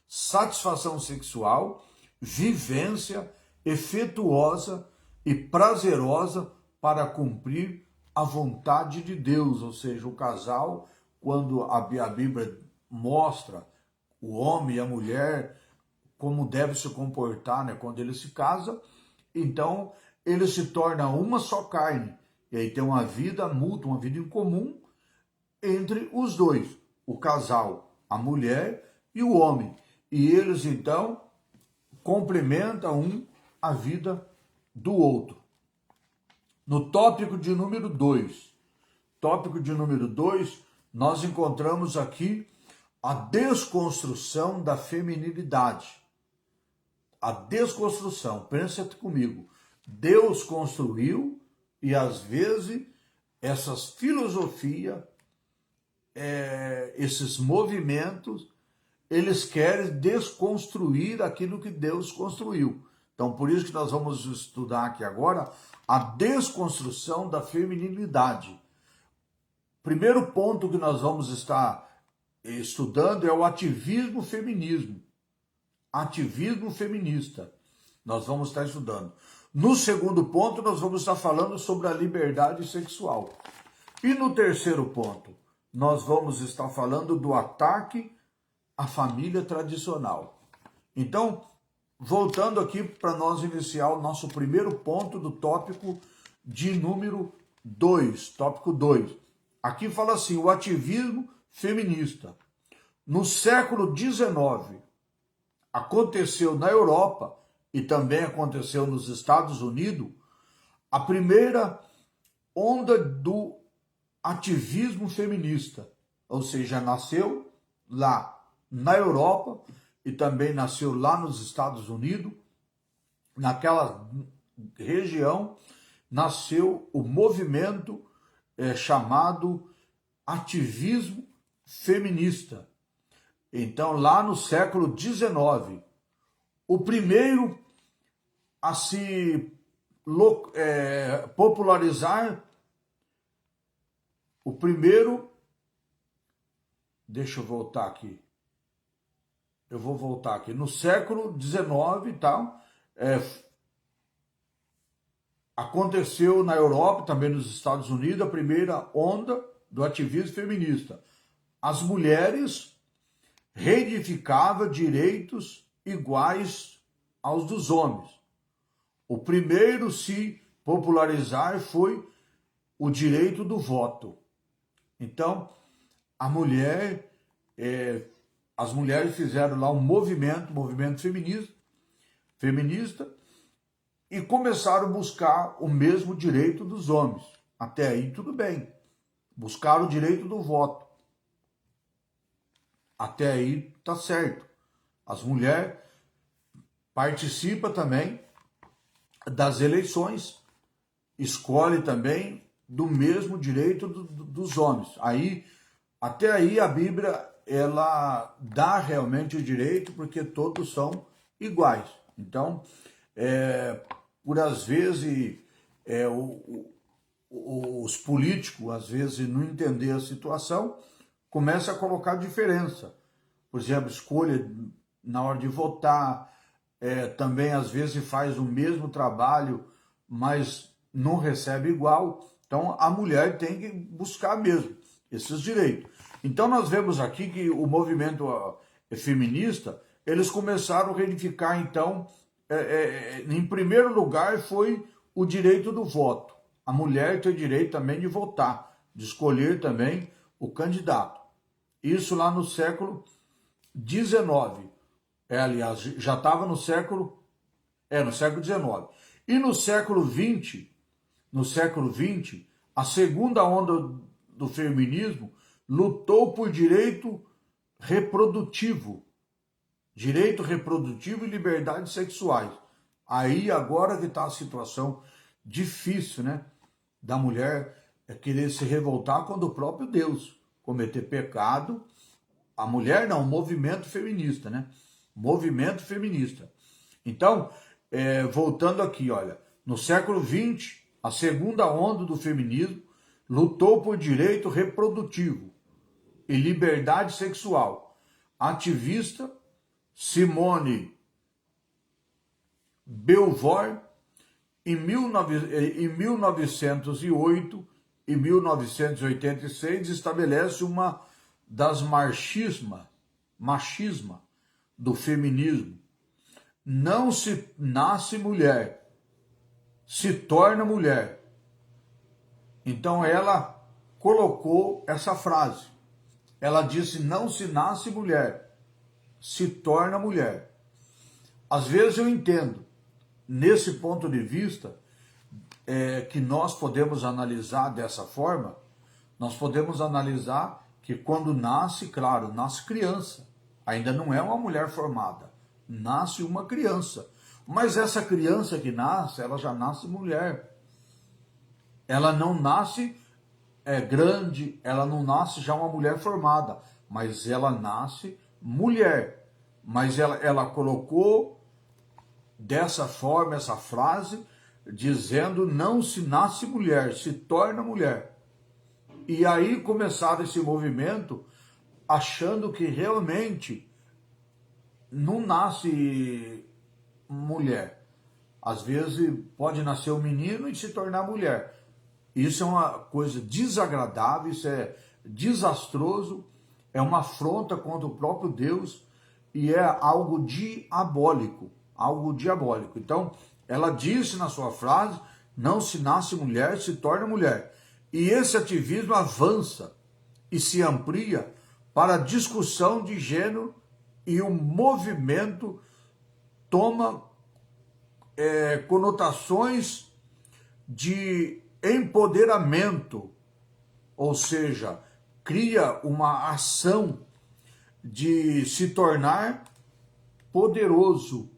Speaker 2: satisfação sexual, vivência efetuosa e prazerosa para cumprir a vontade de Deus. Ou seja, o casal, quando a Bíblia mostra o homem e a mulher como deve se comportar, né, quando ele se casa, então ele se torna uma só carne. E aí tem uma vida mútua, uma vida em comum entre os dois, o casal, a mulher e o homem. E eles então complementam a vida do outro. No tópico de número 2, nós encontramos aqui a desconstrução da feminilidade. A desconstrução, pensa comigo, Deus construiu e às vezes essas filosofias, esses movimentos, eles querem desconstruir aquilo que Deus construiu. Então, por isso que nós vamos estudar aqui agora a desconstrução da feminilidade. Primeiro ponto que nós vamos estar estudando é o ativismo feminismo. Ativismo feminista. Nós vamos estar estudando. No segundo ponto, nós vamos estar falando sobre a liberdade sexual. E no terceiro ponto, nós vamos estar falando do ataque à família tradicional. Então, voltando aqui para nós iniciar o nosso primeiro ponto do tópico de número 2, tópico 2. Aqui fala assim, o ativismo feminista. No século XIX, aconteceu na Europa e também aconteceu nos Estados Unidos a primeira onda do ativismo feminista. Ou seja, nasceu lá na Europa e também nasceu lá nos Estados Unidos, naquela região, nasceu o movimento chamado ativismo feminista. Então, lá no século XIX, o primeiro a se popularizar, o primeiro, deixa eu voltar aqui, no século XIX e tal, aconteceu na Europa, também nos Estados Unidos, a primeira onda do ativismo feminista. As mulheres reivindicavam direitos iguais aos dos homens. O primeiro a se popularizar foi o direito do voto. Então, as mulheres fizeram lá um movimento feminista, e começaram a buscar o mesmo direito dos homens. Até aí tudo bem. Buscaram o direito do voto. Até aí tá certo. As mulheres participam também das eleições, escolhe também do mesmo direito dos homens. Até aí a Bíblia, ela dá realmente o direito, porque todos são iguais. Então, por às vezes, os políticos, às vezes, não entender a situação, começa a colocar diferença. Por exemplo, escolha na hora de votar, também às vezes faz o mesmo trabalho, mas não recebe igual. Então a mulher tem que buscar mesmo esses direitos. Então nós vemos aqui que o movimento feminista, eles começaram a reivindicar, então, em primeiro lugar foi o direito do voto. A mulher tem direito também de votar, de escolher também o candidato. Isso lá no século XIX. Aliás, já estava no século XIX. E no século XX, a segunda onda do feminismo lutou por direito reprodutivo e liberdades sexuais. Aí agora que está a situação difícil, né? Da mulher querer se revoltar contra o próprio Deus, cometer pecado. A mulher não, o movimento feminista, né? Movimento feminista. Então, voltando aqui, olha, no século XX, a segunda onda do feminismo lutou por direito reprodutivo e liberdade sexual. A ativista Simone Beauvoir, em 1908 e 1986, estabelece uma das machisma do feminismo. Não se nasce mulher, se torna mulher. Então ela colocou essa frase. Ela disse: não se nasce mulher, se torna mulher. Às vezes eu entendo, nesse ponto de vista, que nós podemos analisar dessa forma. Nós podemos analisar que quando nasce, claro, nasce criança. Ainda não é uma mulher formada. Nasce uma criança. Mas essa criança que nasce, ela já nasce mulher. Ela não nasce grande, ela não nasce já uma mulher formada, mas ela nasce mulher. Mas ela colocou dessa forma essa frase, dizendo: não se nasce mulher, se torna mulher. E aí começaram esse movimento achando que realmente não nasce mulher. Às vezes pode nascer um menino e se tornar mulher. Isso é uma coisa desagradável, isso é desastroso, é uma afronta contra o próprio Deus e é algo diabólico, Então, ela disse na sua frase: não se nasce mulher, se torna mulher. E esse ativismo avança e se amplia para a discussão de gênero, e o movimento toma conotações de empoderamento, ou seja, cria uma ação de se tornar poderoso.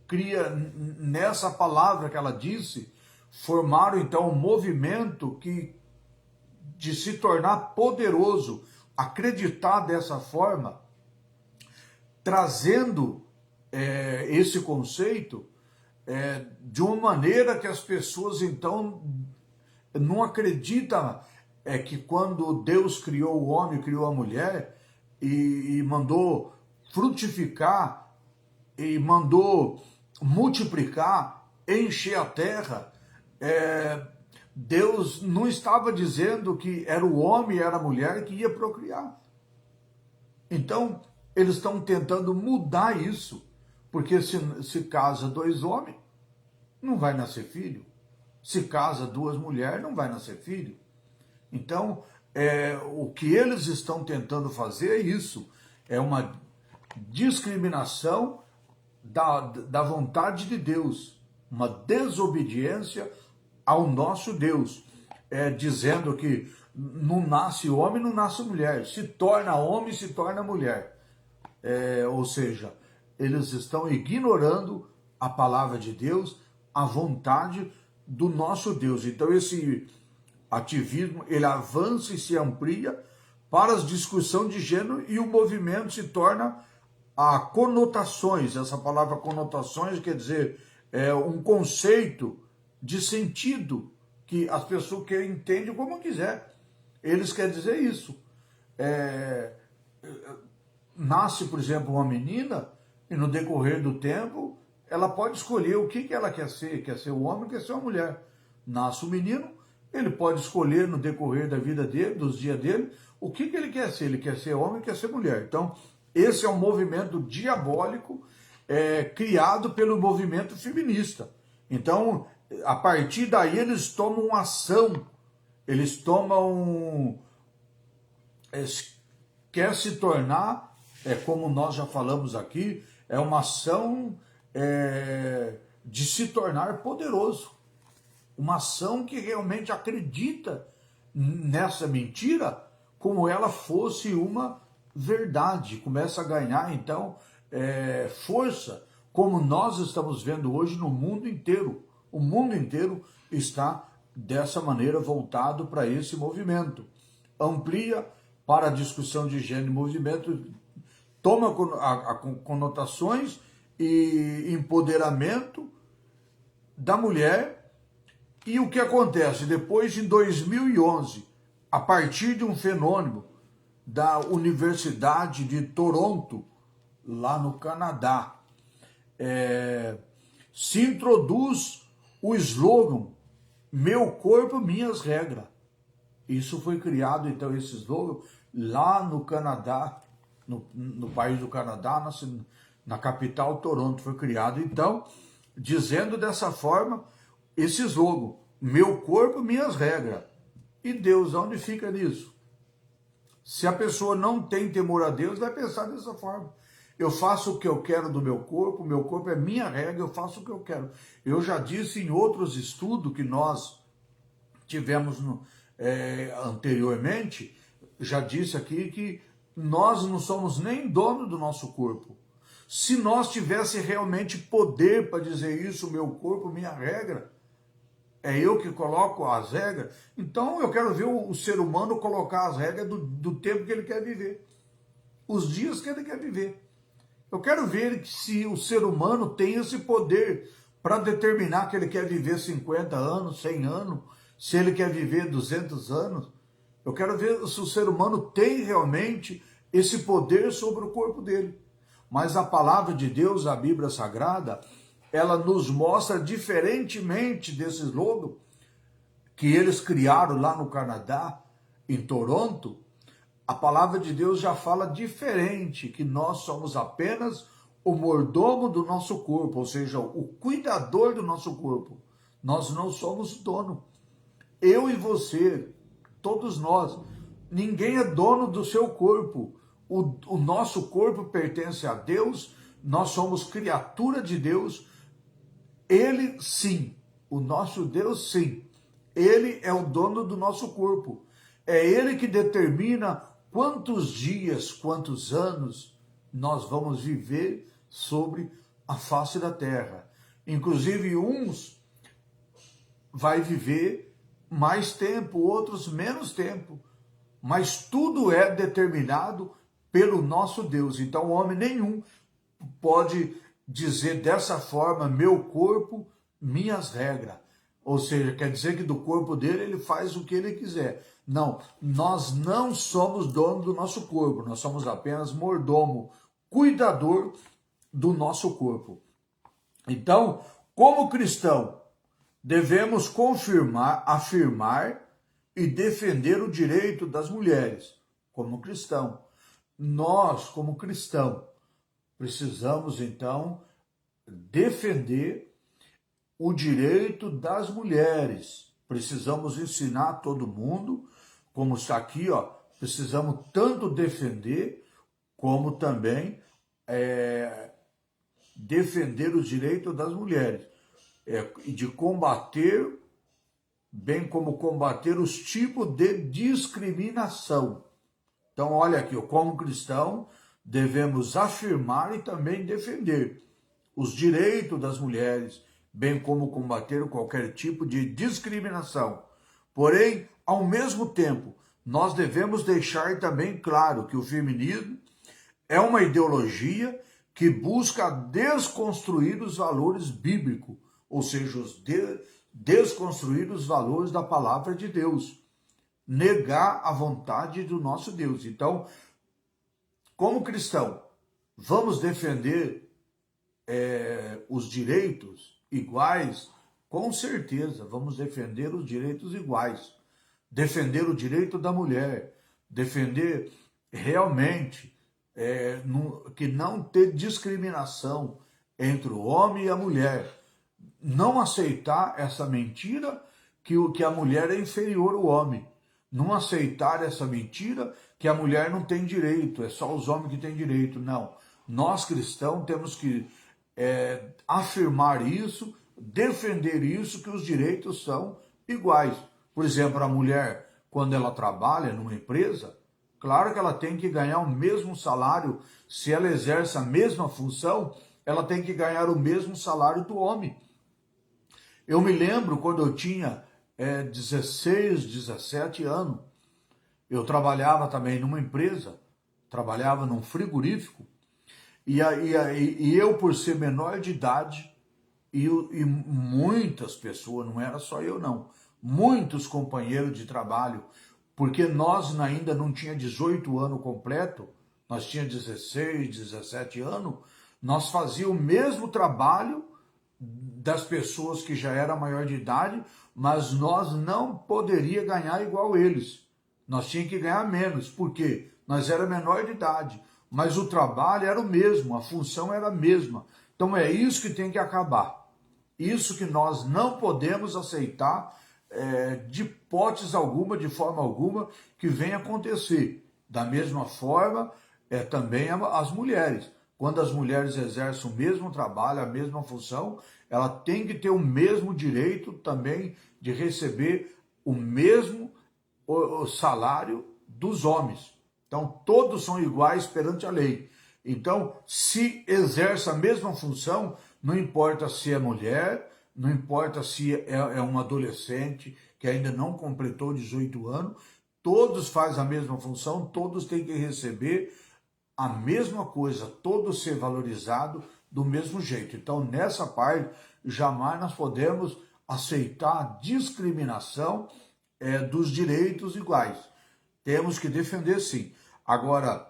Speaker 2: Cria, nessa palavra que ela disse, formaram então um movimento de se tornar poderoso, acreditar dessa forma, trazendo esse conceito de uma maneira que as pessoas então não acreditam que quando Deus criou o homem, criou a mulher e mandou frutificar e mandou multiplicar, encher a terra, Deus não estava dizendo que era o homem e era a mulher que ia procriar. Então, eles estão tentando mudar isso, porque se casa dois homens, não vai nascer filho. Se casa duas mulheres, não vai nascer filho. Então, o que eles estão tentando fazer é isso, é uma discriminação da vontade de Deus, uma desobediência ao nosso Deus, dizendo que não nasce homem, não nasce mulher, se torna homem, se torna mulher. Ou seja, eles estão ignorando a palavra de Deus, a vontade do nosso Deus. Então esse ativismo, ele avança e se amplia para as discussões de gênero e o movimento se torna a conotações. Essa palavra conotações quer dizer um conceito de sentido que as pessoas que entendem como quiser. Eles querem dizer isso. Nasce, por exemplo, uma menina e no decorrer do tempo ela pode escolher o que ela quer ser um homem, quer ser uma mulher. Nasce um menino, ele pode escolher no decorrer da vida dele, dos dias dele, o que ele quer ser homem, quer ser mulher. Então, esse é um movimento diabólico criado pelo movimento feminista. Então, a partir daí eles tomam ação, eles tomam, quer se tornar, como nós já falamos aqui, é uma ação de se tornar poderoso. Uma ação que realmente acredita nessa mentira como ela fosse uma verdade. Começa a ganhar, então, força, como nós estamos vendo hoje no mundo inteiro. O mundo inteiro está dessa maneira voltado para esse movimento. Amplia para a discussão de gênero e movimento, toma conotações e empoderamento da mulher. E o que acontece? Depois, em 2011, a partir de um fenômeno da Universidade de Toronto, lá no Canadá, se introduz o slogan "Meu corpo, minhas regras". Isso foi criado, então, esse slogan, lá no Canadá, no país do Canadá, na capital Toronto, foi criado, então, dizendo dessa forma, esse slogan, "Meu corpo, minhas regras". E Deus, onde fica nisso? Se a pessoa não tem temor a Deus, vai pensar dessa forma. Eu faço o que eu quero do meu corpo é minha regra, eu faço o que eu quero. Eu já disse em outros estudos que nós tivemos anteriormente, já disse aqui que nós não somos nem dono do nosso corpo. Se nós tivesse realmente poder para dizer isso, meu corpo, minha regra, é eu que coloco as regras, então eu quero ver o ser humano colocar as regras do tempo que ele quer viver, os dias que ele quer viver. Eu quero ver se o ser humano tem esse poder para determinar que ele quer viver 50 anos, 100 anos, se ele quer viver 200 anos. Eu quero ver se o ser humano tem realmente esse poder sobre o corpo dele. Mas a palavra de Deus, a Bíblia Sagrada, ela nos mostra, diferentemente desse slogan que eles criaram lá no Canadá, em Toronto, a palavra de Deus já fala diferente, que nós somos apenas o mordomo do nosso corpo, ou seja, o cuidador do nosso corpo. Nós não somos dono. Eu e você, todos nós, ninguém é dono do seu corpo. O nosso corpo pertence a Deus, nós somos criatura de Deus. Ele sim, o nosso Deus sim, ele é o dono do nosso corpo. É ele que determina quantos dias, quantos anos nós vamos viver sobre a face da terra. Inclusive uns vai viver mais tempo, outros menos tempo. Mas tudo é determinado pelo nosso Deus. Então, homem nenhum pode dizer dessa forma, meu corpo, minhas regras. Ou seja, quer dizer que do corpo dele ele faz o que ele quiser. Não, nós não somos dono do nosso corpo, nós somos apenas mordomo, cuidador do nosso corpo. Então, como cristão, devemos afirmar e defender o direito das mulheres, como cristão. Nós, como cristão, precisamos, então, defender o direito das mulheres. Precisamos ensinar todo mundo, como está aqui, ó, precisamos tanto defender, como também defender o direito das mulheres. E de combater, bem como combater os tipos de discriminação. Então, olha aqui, como cristão, devemos afirmar e também defender os direitos das mulheres, bem como combater qualquer tipo de discriminação. Porém, ao mesmo tempo, nós devemos deixar também claro que o feminismo é uma ideologia que busca desconstruir os valores bíblicos, ou seja, desconstruir os valores da palavra de Deus, negar a vontade do nosso Deus. Então, como cristão, vamos defender os direitos iguais? Com certeza, vamos defender os direitos iguais, defender o direito da mulher, defender realmente que não ter discriminação entre o homem e a mulher, não aceitar essa mentira que a mulher é inferior ao homem, não aceitar essa mentira que a mulher não tem direito, é só os homens que têm direito. Não, nós cristãos temos que afirmar isso, defender isso, que os direitos são iguais. Por exemplo, a mulher, quando ela trabalha numa empresa, claro que ela tem que ganhar o mesmo salário. Se ela exerce a mesma função, ela tem que ganhar o mesmo salário do homem. Eu me lembro quando eu tinha 16, 17 anos, eu trabalhava também numa empresa, trabalhava num frigorífico, e eu, por ser menor de idade, e muitas pessoas, não era só eu não, muitos companheiros de trabalho, porque nós ainda não tinha 18 anos completo, nós tinha 16, 17 anos, nós fazíamos o mesmo trabalho das pessoas que já eram maior de idade, mas nós não poderia ganhar igual eles. Nós tínhamos que ganhar menos, porque nós era menor de idade, mas o trabalho era o mesmo, a função era a mesma. Então é isso que tem que acabar. Isso que nós não podemos aceitar de hipótese alguma, de forma alguma, que venha acontecer. Da mesma forma, também as mulheres. Quando as mulheres exercem o mesmo trabalho, a mesma função, ela tem que ter o mesmo direito também de receber o mesmo salário dos homens. Então, todos são iguais perante a lei. Então, se exerce a mesma função, não importa se é mulher, não importa se é um adolescente que ainda não completou 18 anos, todos fazem a mesma função, todos têm que receber a mesma coisa, todos ser valorizado do mesmo jeito. Então, nessa parte, jamais nós podemos aceitar a discriminação dos direitos iguais. Temos que defender, sim. Agora,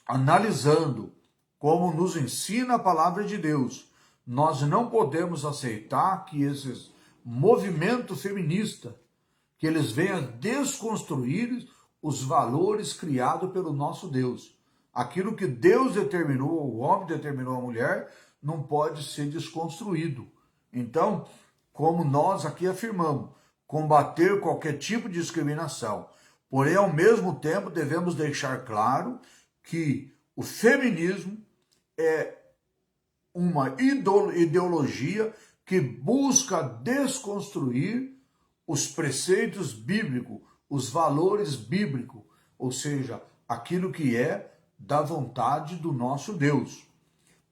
Speaker 2: analisando como nos ensina a palavra de Deus, nós não podemos aceitar que esses movimentos feministas, que eles venham desconstruir os valores criados pelo nosso Deus. Aquilo que Deus determinou, o homem determinou a mulher, não pode ser desconstruído. Então, como nós aqui afirmamos, combater qualquer tipo de discriminação. Porém, ao mesmo tempo, devemos deixar claro que o feminismo é uma ideologia que busca desconstruir os preceitos bíblicos, os valores bíblicos, ou seja, aquilo que é da vontade do nosso Deus.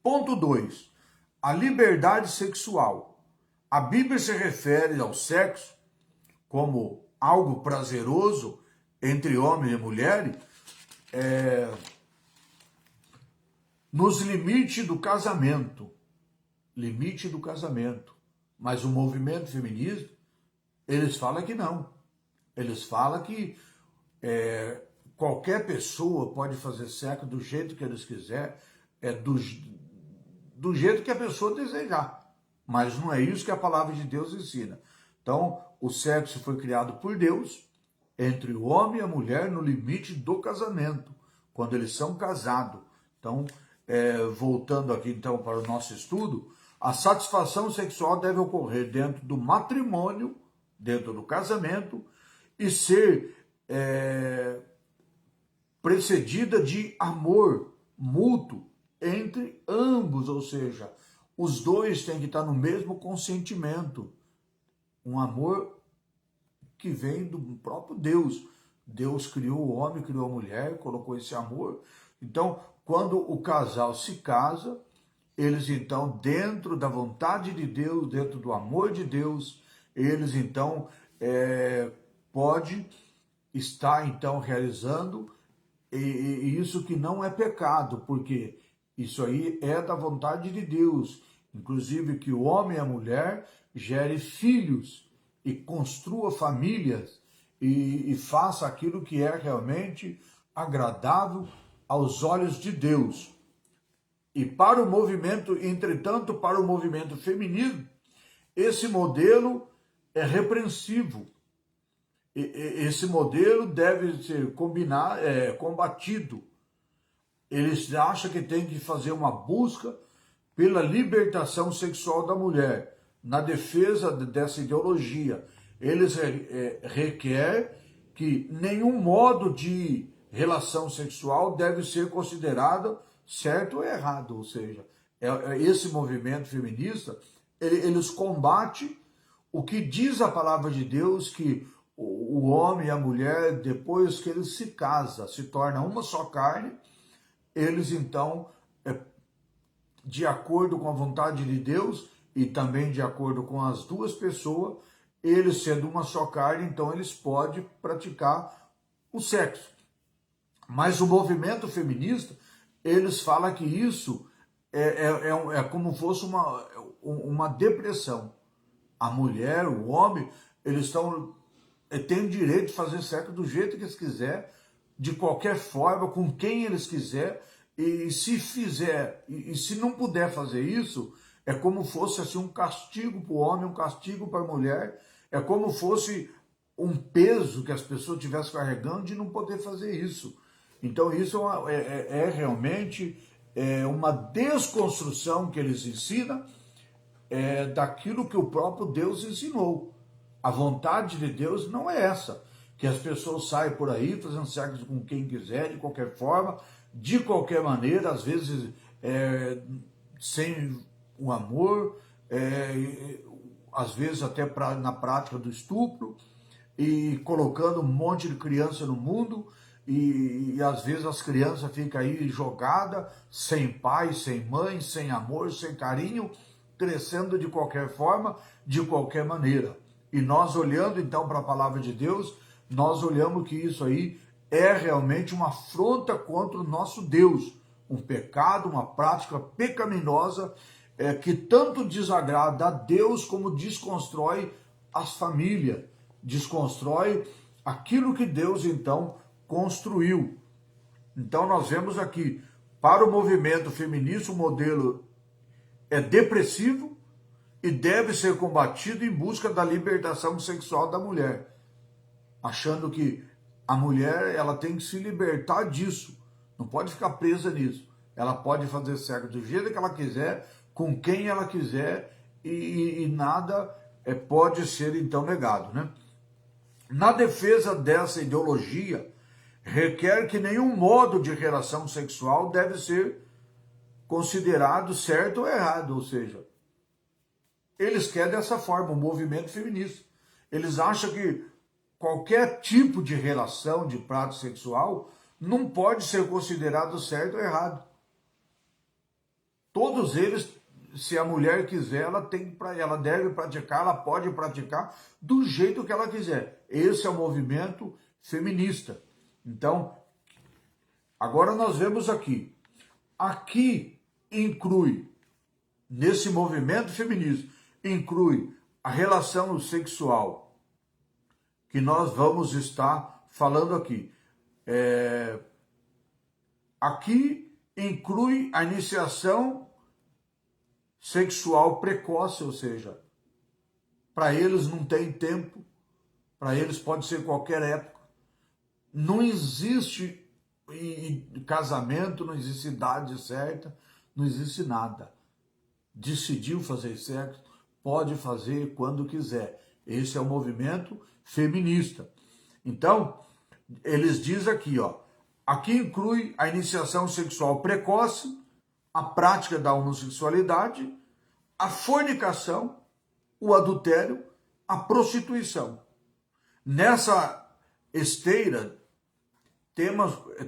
Speaker 2: Ponto 2. A liberdade sexual. A Bíblia se refere ao sexo como algo prazeroso entre homem e mulher, nos limites do casamento. Limite do casamento. Mas o movimento feminista, eles falam que não. Eles falam que qualquer pessoa pode fazer sexo do jeito que eles quiser, do jeito que a pessoa desejar. Mas não é isso que a palavra de Deus ensina. Então, o sexo foi criado por Deus entre o homem e a mulher no limite do casamento, quando eles são casados. Então, voltando aqui então para o nosso estudo, a satisfação sexual deve ocorrer dentro do matrimônio, dentro do casamento, e ser precedida de amor mútuo entre ambos, ou seja, os dois têm que estar no mesmo consentimento. Um amor que vem do próprio Deus. Deus criou o homem, criou a mulher, colocou esse amor. Então, quando o casal se casa, eles então, dentro da vontade de Deus, dentro do amor de Deus, eles então pode estar então realizando e isso que não é pecado, porque isso aí é da vontade de Deus. Inclusive que o homem e a mulher gere filhos e construa famílias e faça aquilo que é realmente agradável aos olhos de Deus. E para o movimento, entretanto, para o movimento feminino, esse modelo é repreensivo. Esse modelo deve ser combatido. Eles acham que tem que fazer uma busca pela libertação sexual da mulher, na defesa dessa ideologia. Eles requerem que nenhum modo de relação sexual deve ser considerado certo ou errado, ou seja, esse movimento feminista, eles combatem o que diz a palavra de Deus, que o homem e a mulher, depois que eles se casam, se tornam uma só carne, eles então, de acordo com a vontade de Deus e também de acordo com as duas pessoas, eles sendo uma só carne, então eles podem praticar o sexo. Mas o movimento feminista, eles falam que isso é como fosse uma depressão. A mulher, o homem, eles têm o direito de fazer sexo do jeito que eles quiserem, de qualquer forma, com quem eles quiserem, e se fizer, e se não puder fazer isso, é como fosse assim, um castigo para o homem, um castigo para a mulher, é como fosse um peso que as pessoas estivessem carregando de não poder fazer isso. Então isso realmente uma desconstrução que eles ensinam daquilo que o próprio Deus ensinou. A vontade de Deus não é essa, que as pessoas saem por aí fazendo sexo com quem quiser, de qualquer forma, de qualquer maneira, às vezes sem o amor, às vezes até na prática do estupro, e colocando um monte de criança no mundo, e às vezes as crianças ficam aí jogadas, sem pai, sem mãe, sem amor, sem carinho, crescendo de qualquer forma, de qualquer maneira. E nós olhando então para a palavra de Deus, nós olhamos que isso aí é realmente uma afronta contra o nosso Deus, um pecado, uma prática pecaminosa que tanto desagrada a Deus como desconstrói as famílias, desconstrói aquilo que Deus então construiu. Então nós vemos aqui, para o movimento feminista, o modelo é depressivo e deve ser combatido em busca da libertação sexual da mulher, achando que a mulher ela tem que se libertar disso, não pode ficar presa nisso. Ela pode fazer sexo do jeito que ela quiser, com quem ela quiser, e nada pode ser então negado, né? Na defesa dessa ideologia, requer que nenhum modo de relação sexual deve ser considerado certo ou errado, ou seja, eles querem dessa forma, o movimento feminista. Eles acham que qualquer tipo de relação, de prática sexual, não pode ser considerado certo ou errado. Todos eles se a mulher quiser, ela deve praticar, ela pode praticar do jeito que ela quiser. Esse é o movimento feminista. Então, agora nós vemos aqui inclui, nesse movimento feminista, inclui a relação sexual, que nós vamos estar falando aqui. Aqui inclui a iniciação sexual precoce, ou seja, para eles não tem tempo, para eles pode ser qualquer época. Não existe casamento, não existe idade certa, não existe nada. Decidiu fazer sexo, pode fazer quando quiser. Esse é o movimento feminista. Então, eles dizem aqui, aqui inclui a iniciação sexual precoce, a prática da homossexualidade, a fornicação, o adultério, a prostituição. Nessa esteira,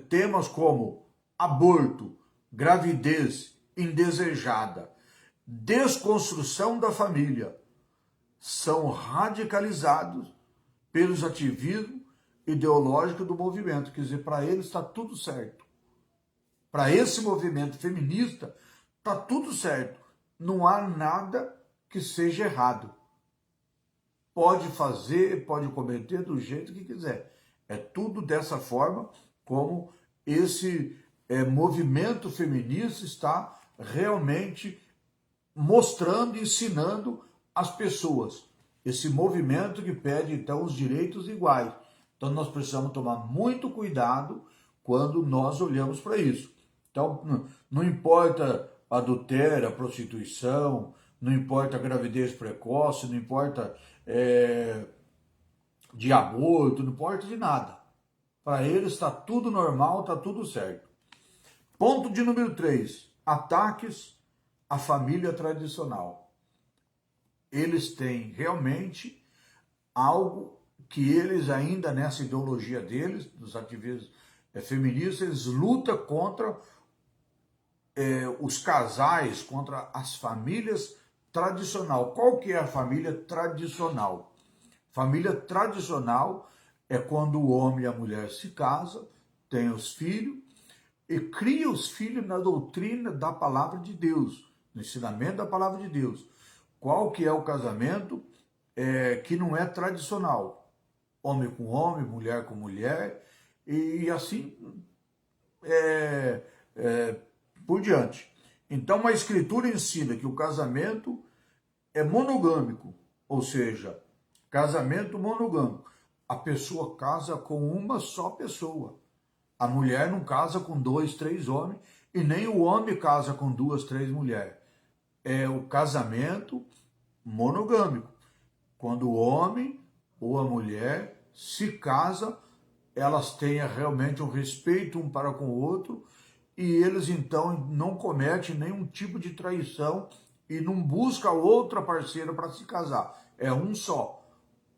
Speaker 2: temas como aborto, gravidez indesejada, desconstrução da família, são radicalizados pelos ativismos ideológicos do movimento. Quer dizer, para eles está tudo certo. Para esse movimento feminista, está tudo certo. Não há nada que seja errado. Pode fazer, pode cometer do jeito que quiser. É tudo dessa forma como esse movimento feminista está realmente mostrando, ensinando as pessoas. Esse movimento que pede, então, os direitos iguais. Então, nós precisamos tomar muito cuidado quando nós olhamos para isso. Então, não importa adultério, prostituição, não importa gravidez precoce, não importa de aborto, não importa de nada. Para eles está tudo normal, está tudo certo. Ponto de número 3, ataques à família tradicional. Eles têm realmente algo que eles ainda, nessa ideologia deles, dos ativistas feministas, eles lutam contra os casais, contra as famílias tradicional. Qual que é a família tradicional? Família tradicional é quando o homem e a mulher se casam, têm os filhos e cria os filhos na doutrina da palavra de Deus, no ensinamento da palavra de Deus. Qual que é o casamento que não é tradicional? Homem com homem, mulher com mulher, e assim por diante. Então a Escritura ensina que o casamento é monogâmico, ou seja, casamento monogâmico. A pessoa casa com uma só pessoa. A mulher não casa com 2, 3 homens, e nem o homem casa com 2, 3 mulheres. É o casamento monogâmico. Quando o homem ou a mulher se casa, elas têm realmente um respeito um para com o outro, e eles então não cometem nenhum tipo de traição e não buscam outra parceira para se casar. É um só.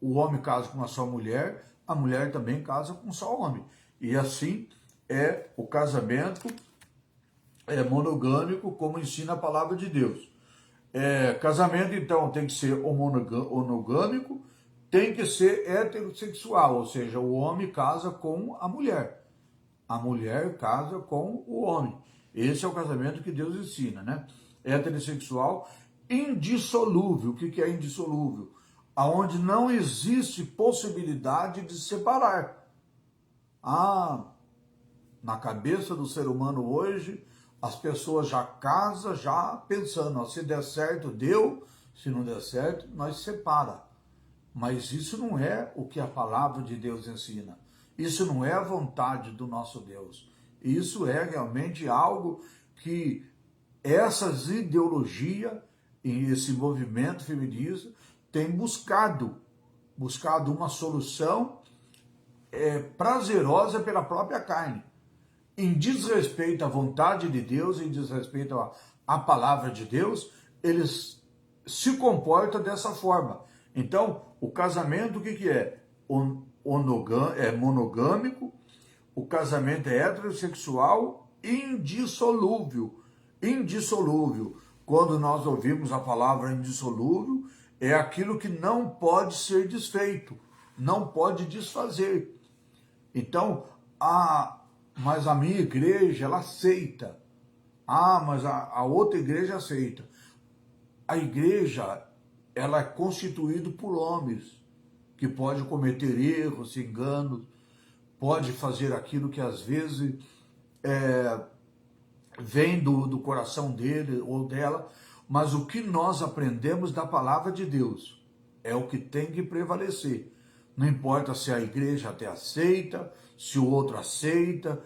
Speaker 2: O homem casa com uma só mulher, a mulher também casa com um só homem. E assim é o casamento monogâmico, como ensina a palavra de Deus. Casamento, então, tem que ser monogâmico, tem que ser heterossexual, ou seja, o homem casa com a mulher casa com o homem. Esse é o casamento que Deus ensina, né? Heterossexual, indissolúvel. O que é indissolúvel? Aonde não existe possibilidade de separar. Na cabeça do ser humano hoje, as pessoas já casam, já pensando, se der certo, deu, se não der certo, nós separa. Mas isso não é o que a palavra de Deus ensina. Isso não é a vontade do nosso Deus. Isso é realmente algo que essas ideologias e esse movimento feminista tem buscado uma solução prazerosa pela própria carne. Em desrespeito à vontade de Deus, em desrespeito à palavra de Deus, eles se comportam dessa forma. Então, o casamento, o que é? É monogâmico, o casamento é heterossexual, indissolúvel. Indissolúvel. quando nós ouvimos a palavra indissolúvel, é aquilo que não pode ser desfeito, não pode desfazer. Então, mas a minha igreja, ela aceita. Mas a outra igreja aceita. A igreja, ela é constituída por homens que podem cometer erros, enganos, pode fazer aquilo que às vezes vem do coração dele ou dela, mas o que nós aprendemos da palavra de Deus é o que tem que prevalecer. Não importa se a igreja até aceita, se o outro aceita,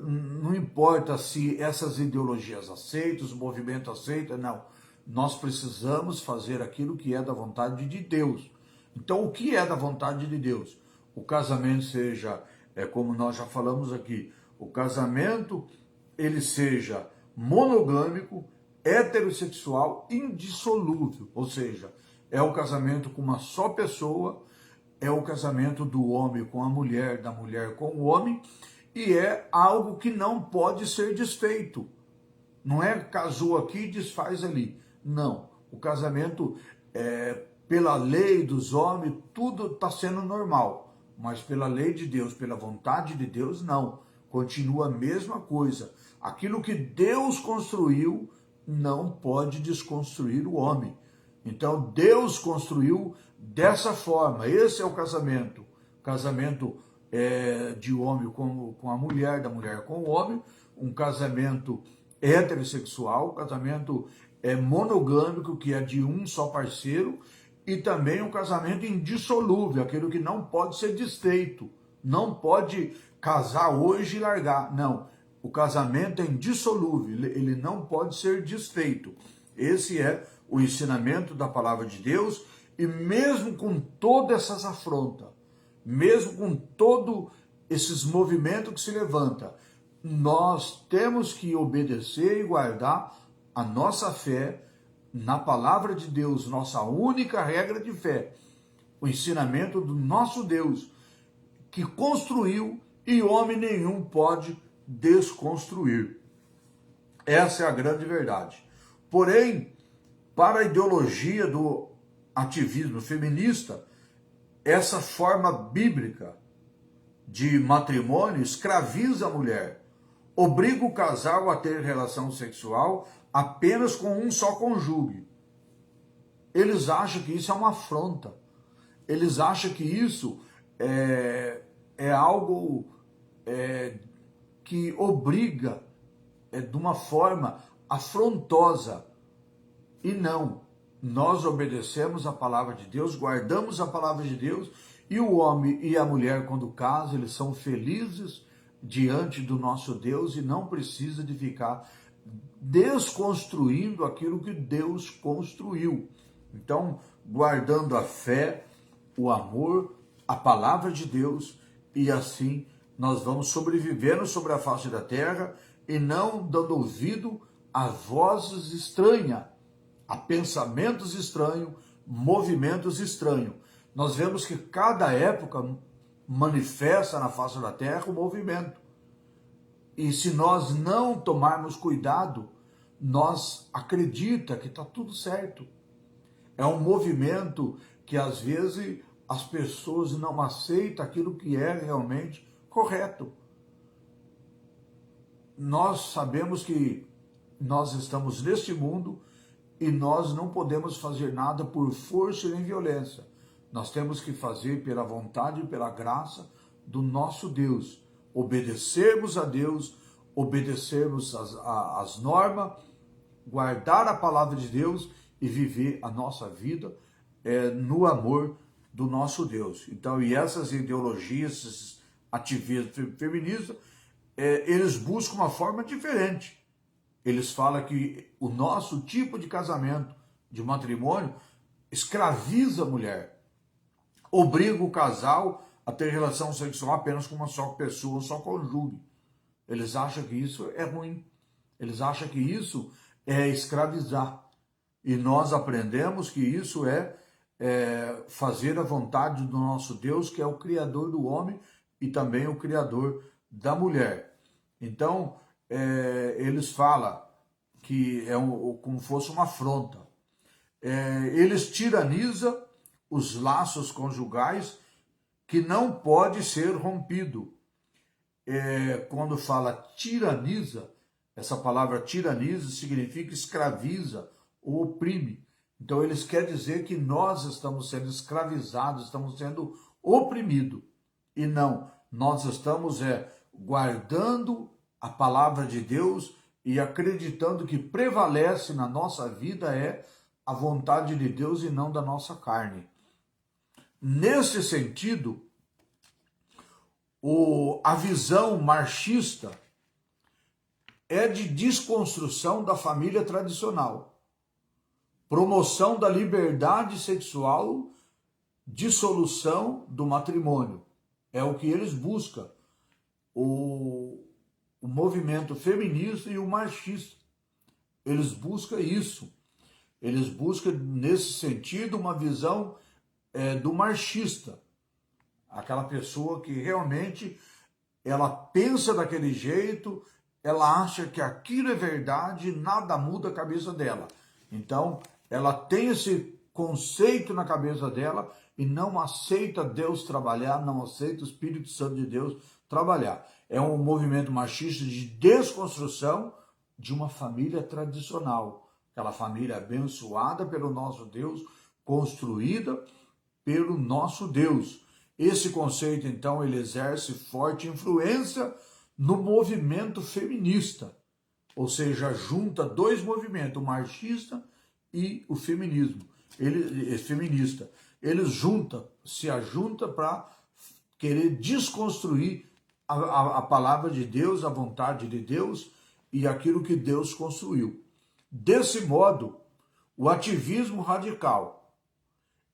Speaker 2: não importa se essas ideologias aceitam, os movimentos aceitam, não. Nós precisamos fazer aquilo que é da vontade de Deus. Então, o que é da vontade de Deus? O casamento seja, como nós já falamos aqui, o casamento ele seja monogâmico, heterossexual, indissolúvel, ou seja, é o casamento com uma só pessoa, é o casamento do homem com a mulher, da mulher com o homem, e é algo que não pode ser desfeito. Não é casou aqui e desfaz ali. Não. O casamento, pela lei dos homens, tudo está sendo normal. Mas pela lei de Deus, pela vontade de Deus, não. Continua a mesma coisa. Aquilo que Deus construiu não pode desconstruir o homem. Então Deus construiu dessa forma. Esse é o casamento. Casamento de homem com a mulher, da mulher com o homem. Um casamento heterossexual, casamento monogâmico, que é de um só parceiro. E também um casamento indissolúvel, aquilo que não pode ser desfeito. Não pode casar hoje e largar. Não. O casamento é indissolúvel, ele não pode ser desfeito. Esse é o ensinamento da palavra de Deus, e mesmo com todas essas afrontas, mesmo com todos esses movimentos que se levantam, nós temos que obedecer e guardar a nossa fé na palavra de Deus, nossa única regra de fé, o ensinamento do nosso Deus, que construiu e homem nenhum pode desconstruir. Essa é a grande verdade. Porém, para a ideologia do ativismo feminista, essa forma bíblica de matrimônio escraviza a mulher, obriga o casal a ter relação sexual apenas com um só cônjuge. Eles acham que isso é uma afronta. Eles acham que isso é algo que obriga de uma forma afrontosa. E não, nós obedecemos a palavra de Deus, guardamos a palavra de Deus, e o homem e a mulher, quando casam, eles são felizes diante do nosso Deus e não precisa de ficar desconstruindo aquilo que Deus construiu. Então, guardando a fé, o amor, a palavra de Deus, e assim nós vamos sobrevivendo sobre a face da terra e não dando ouvido a vozes estranhas, a pensamentos estranhos, movimentos estranhos. Nós vemos que cada época manifesta na face da terra o movimento. E se nós não tomarmos cuidado, nós acredita que está tudo certo. É um movimento que às vezes as pessoas não aceitam aquilo que é realmente correto. Nós sabemos que nós estamos neste mundo e nós não podemos fazer nada por força nem violência. Nós temos que fazer pela vontade e pela graça do nosso Deus. Obedecermos a Deus, obedecermos as normas, guardar a palavra de Deus e viver a nossa vida no amor do nosso Deus. Então, e essas ideologias, esses ativistas feministas, eles buscam uma forma diferente. Eles falam que o nosso tipo de casamento, de matrimônio, escraviza a mulher, obriga o casal a ter relação sexual apenas com uma só pessoa, um só cônjuge. Eles acham que isso é ruim. Eles acham que isso é escravizar. E nós aprendemos que isso é fazer a vontade do nosso Deus, que é o Criador do homem e também o Criador da mulher. Então, eles falam, que é como fosse uma afronta. Eles tiranizam os laços conjugais que não pode ser rompido. Quando fala tiraniza, essa palavra tiraniza significa escraviza ou oprime. Então eles querem dizer que nós estamos sendo escravizados, estamos sendo oprimidos. E não, nós estamos guardando a palavra de Deus e acreditando que prevalece na nossa vida a vontade de Deus e não da nossa carne. Nesse sentido, a visão marxista é de desconstrução da família tradicional, promoção da liberdade sexual, dissolução do matrimônio. É o que eles buscam, o movimento feminista e o marxista. Eles buscam isso. Eles buscam, nesse sentido, uma visão do marxista. Aquela pessoa que realmente ela pensa daquele jeito, ela acha que aquilo é verdade e nada muda a cabeça dela. Então, ela tem esse conceito na cabeça dela e não aceita Deus trabalhar, não aceita o Espírito Santo de Deus trabalhar. É um movimento machista de desconstrução de uma família tradicional. Aquela família abençoada pelo nosso Deus, construída pelo nosso Deus. Esse conceito, então, ele exerce forte influência no movimento feminista, ou seja, junta dois movimentos, o marxista e o feminismo. Feminista. Eles se ajuntam para querer desconstruir a palavra de Deus, a vontade de Deus e aquilo que Deus construiu. Desse modo, o ativismo radical,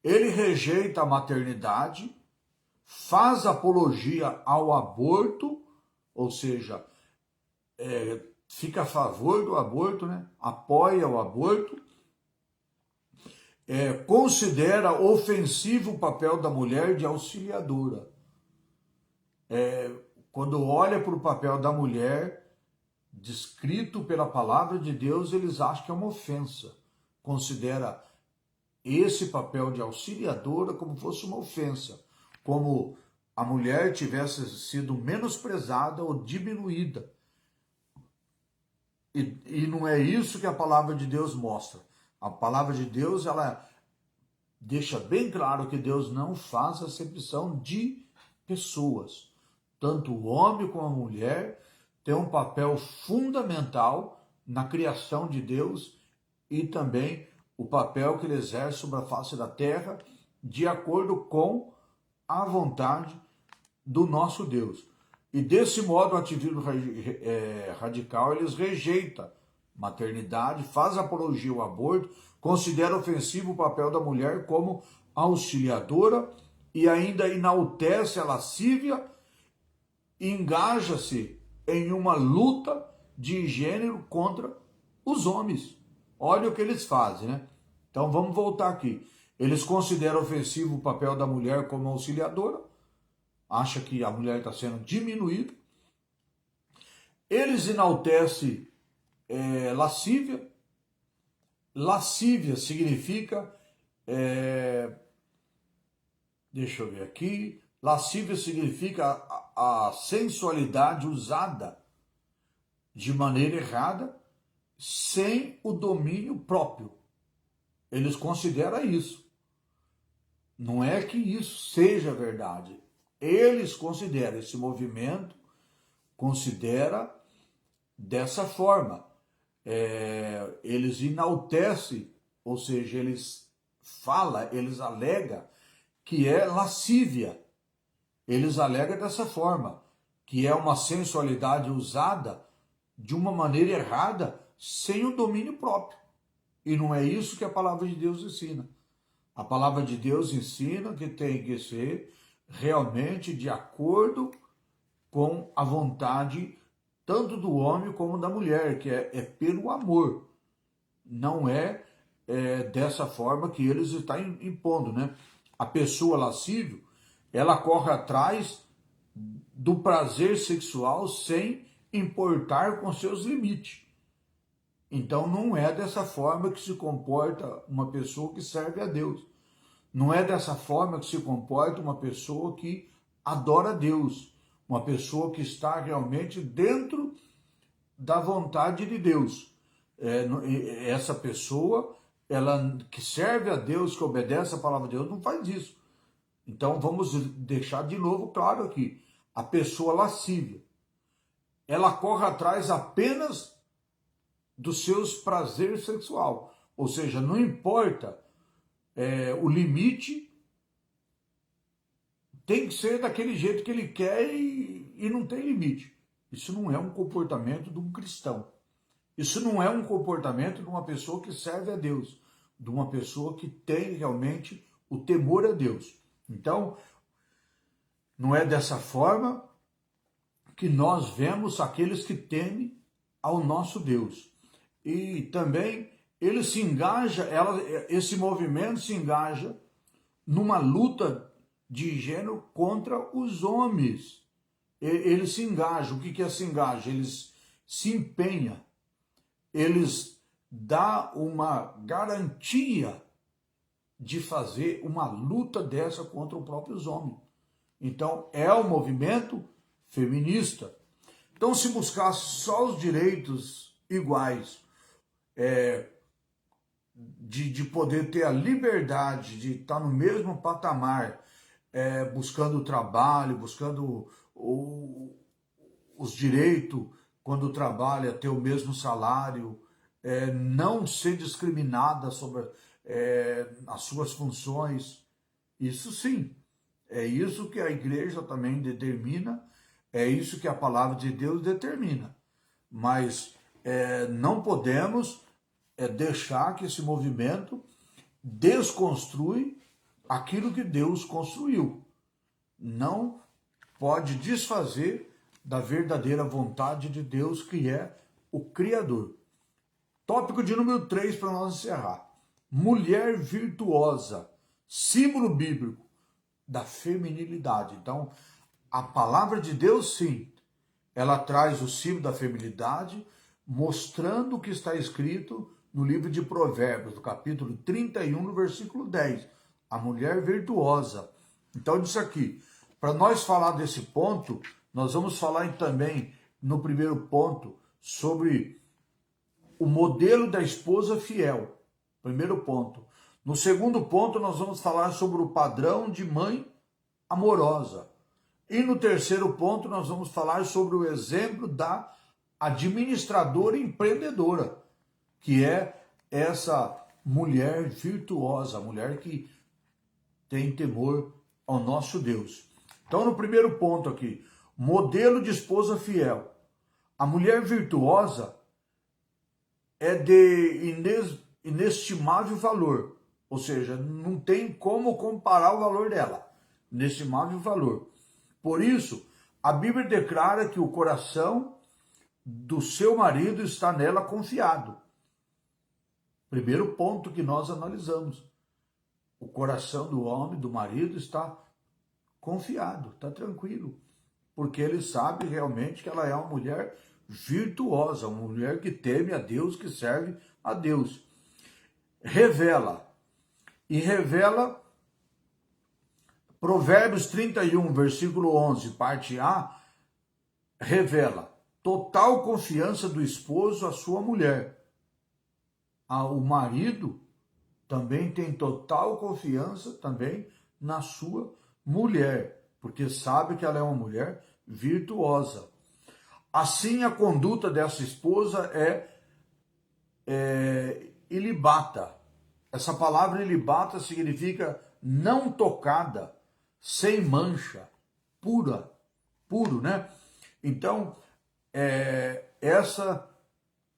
Speaker 2: ele rejeita a maternidade, faz apologia ao aborto, ou seja, fica a favor do aborto, né? Apoia o aborto, considera ofensivo o papel da mulher de auxiliadora. Quando olha para o papel da mulher, descrito pela palavra de Deus, eles acham que é uma ofensa. Considera esse papel de auxiliadora como fosse uma ofensa, como a mulher tivesse sido menosprezada ou diminuída. E não é isso que a palavra de Deus mostra. A palavra de Deus, ela deixa bem claro que Deus não faz acepção de pessoas. Tanto o homem como a mulher têm um papel fundamental na criação de Deus e também o papel que ele exerce sobre a face da terra de acordo com a vontade do nosso Deus. E desse modo o ativismo radical, eles rejeitam maternidade, faz apologia ao aborto, considera ofensivo o papel da mulher como auxiliadora e ainda enaltece a lascívia e engaja-se em uma luta de gênero contra os homens. Olha o que eles fazem, né? Então vamos voltar aqui. Eles consideram ofensivo o papel da mulher como auxiliadora, acha que a mulher está sendo diminuída. Eles enaltecem lascívia. Lascívia significa, deixa eu ver aqui, lascívia significa a sensualidade usada de maneira errada, sem o domínio próprio. Eles consideram isso. Não é que isso seja verdade. Eles consideram, esse movimento considera dessa forma. Eles enaltecem, ou seja, eles alegam que é lascívia. Eles alegam dessa forma, que é uma sensualidade usada de uma maneira errada, sem o domínio próprio. E não é isso que a palavra de Deus ensina. A palavra de Deus ensina que tem que ser realmente de acordo com a vontade tanto do homem como da mulher, que é pelo amor. Não é dessa forma que eles estão impondo, né? A pessoa lascívia, ela corre atrás do prazer sexual sem importar com seus limites. Então não é dessa forma que se comporta uma pessoa que serve a Deus. Não é dessa forma que se comporta uma pessoa que adora a Deus, uma pessoa que está realmente dentro da vontade de Deus. Essa pessoa, ela que serve a Deus, que obedece a palavra de Deus, não faz isso. Então vamos deixar de novo claro aqui, a pessoa lascívia, ela corre atrás apenas dos seus prazeres sexual, ou seja, não importa o limite, tem que ser daquele jeito que ele quer e não tem limite. Isso não é um comportamento de um cristão. Isso não é um comportamento de uma pessoa que serve a Deus, de uma pessoa que tem realmente o temor a Deus. Então, não é dessa forma que nós vemos aqueles que temem ao nosso Deus. E também ele se engaja, esse movimento se engaja numa luta de gênero contra os homens. Eles se engajam. O que é se engaja? Eles se empenham. Eles dão uma garantia de fazer uma luta dessa contra os próprios homens. Então, é o movimento feminista. Então, se buscar só os direitos iguais, de poder ter a liberdade de estar no mesmo patamar, buscando o trabalho, buscando os direitos quando trabalha, ter o mesmo salário, não ser discriminada sobre as suas funções. Isso sim, é isso que a igreja também determina, é isso que a palavra de Deus determina. Mas não podemos deixar que esse movimento desconstrui aquilo que Deus construiu. Não pode desfazer da verdadeira vontade de Deus, que é o Criador. Tópico de número 3 para nós encerrar. Mulher virtuosa, símbolo bíblico da feminilidade. Então, a palavra de Deus, sim, ela traz o símbolo da feminilidade, mostrando o que está escrito no livro de Provérbios, no capítulo 31, no versículo 10. A mulher virtuosa. Então, disso aqui, para nós falar desse ponto, nós vamos falar também, no primeiro ponto, sobre o modelo da esposa fiel. Primeiro ponto. No segundo ponto, nós vamos falar sobre o padrão de mãe amorosa. E no terceiro ponto, nós vamos falar sobre o exemplo da administradora empreendedora, que é essa mulher virtuosa, a mulher que tem temor ao nosso Deus. Então, no primeiro ponto aqui, modelo de esposa fiel. A mulher virtuosa é de inestimável valor, ou seja, não tem como comparar o valor dela, inestimável valor. Por isso, a Bíblia declara que o coração do seu marido está nela confiado. Primeiro ponto que nós analisamos. O coração do homem, do marido, está confiado, está tranquilo, porque ele sabe realmente que ela é uma mulher virtuosa, uma mulher que teme a Deus, que serve a Deus. Revela Provérbios 31, versículo 11, parte A, revela total confiança do esposo à sua mulher. O marido também tem total confiança também na sua mulher, porque sabe que ela é uma mulher virtuosa. Assim, a conduta dessa esposa é ilibata. Essa palavra ilibata significa não tocada, sem mancha, puro, né? Então,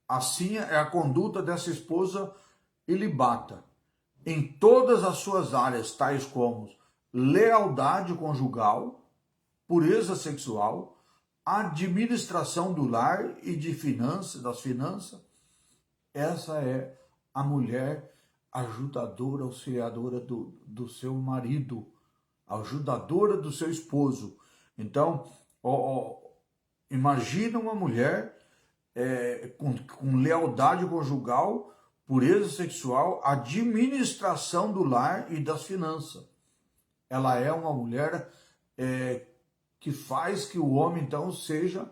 Speaker 2: assim é a conduta dessa esposa ilibata, em todas as suas áreas, tais como lealdade conjugal, pureza sexual, administração do lar e das finanças. Essa é a mulher ajudadora, auxiliadora do seu marido, ajudadora do seu esposo. Então, imagina uma mulher com lealdade conjugal, pureza sexual, administração do lar e das finanças. Ela é uma mulher que faz que o homem, então, seja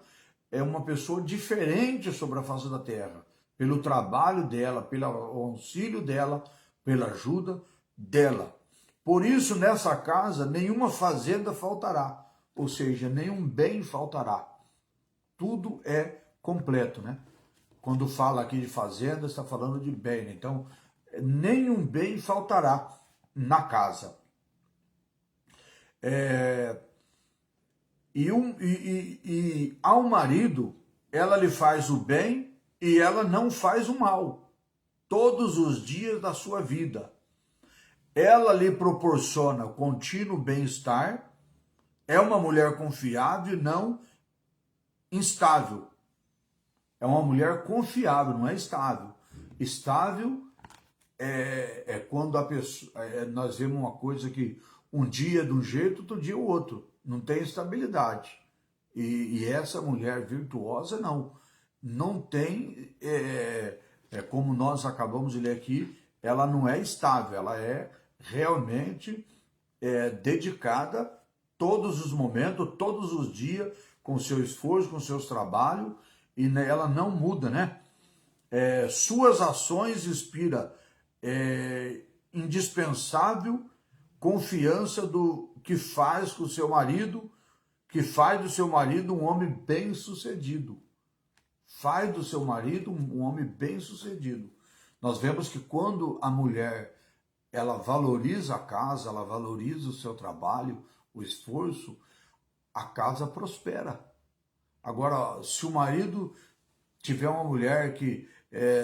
Speaker 2: uma pessoa diferente sobre a face da terra, pelo trabalho dela, pelo auxílio dela, pela ajuda dela. Por isso, nessa casa, nenhuma fazenda faltará, ou seja, nenhum bem faltará. Tudo é completo, né? Quando fala aqui de fazenda, está falando de bem, né? Então, nenhum bem faltará na casa. E ao marido, ela lhe faz o bem e ela não faz o mal, todos os dias da sua vida. Ela lhe proporciona contínuo bem-estar, é uma mulher confiável e não instável. É uma mulher confiável, não é estável. Estável é quando a pessoa, nós vemos uma coisa que um dia de um jeito, outro dia o outro. Não tem estabilidade. E essa mulher virtuosa não tem, como nós acabamos de ler aqui, ela não é estável, ela é realmente dedicada todos os momentos, todos os dias, com seu esforço, com seus trabalhos, e ela não muda, né? Suas ações inspiram indispensável confiança do que faz com o seu marido, que faz do seu marido um homem bem-sucedido. Faz do seu marido um homem bem-sucedido. Nós vemos que quando a mulher ela valoriza a casa, ela valoriza o seu trabalho, o esforço, a casa prospera. Agora, se o marido tiver uma mulher que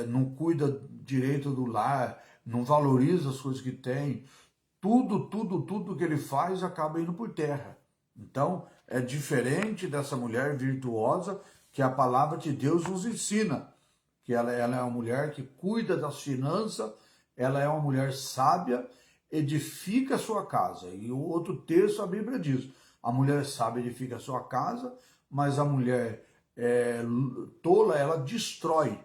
Speaker 2: não cuida direito do lar, não valoriza as coisas que tem, tudo que ele faz acaba indo por terra. Então, é diferente dessa mulher virtuosa que a palavra de Deus nos ensina, que ela é uma mulher que cuida das finanças, ela é uma mulher sábia, edifica a sua casa. E o outro texto, a Bíblia diz, a mulher sábia edifica a sua casa, mas a mulher tola, ela destrói.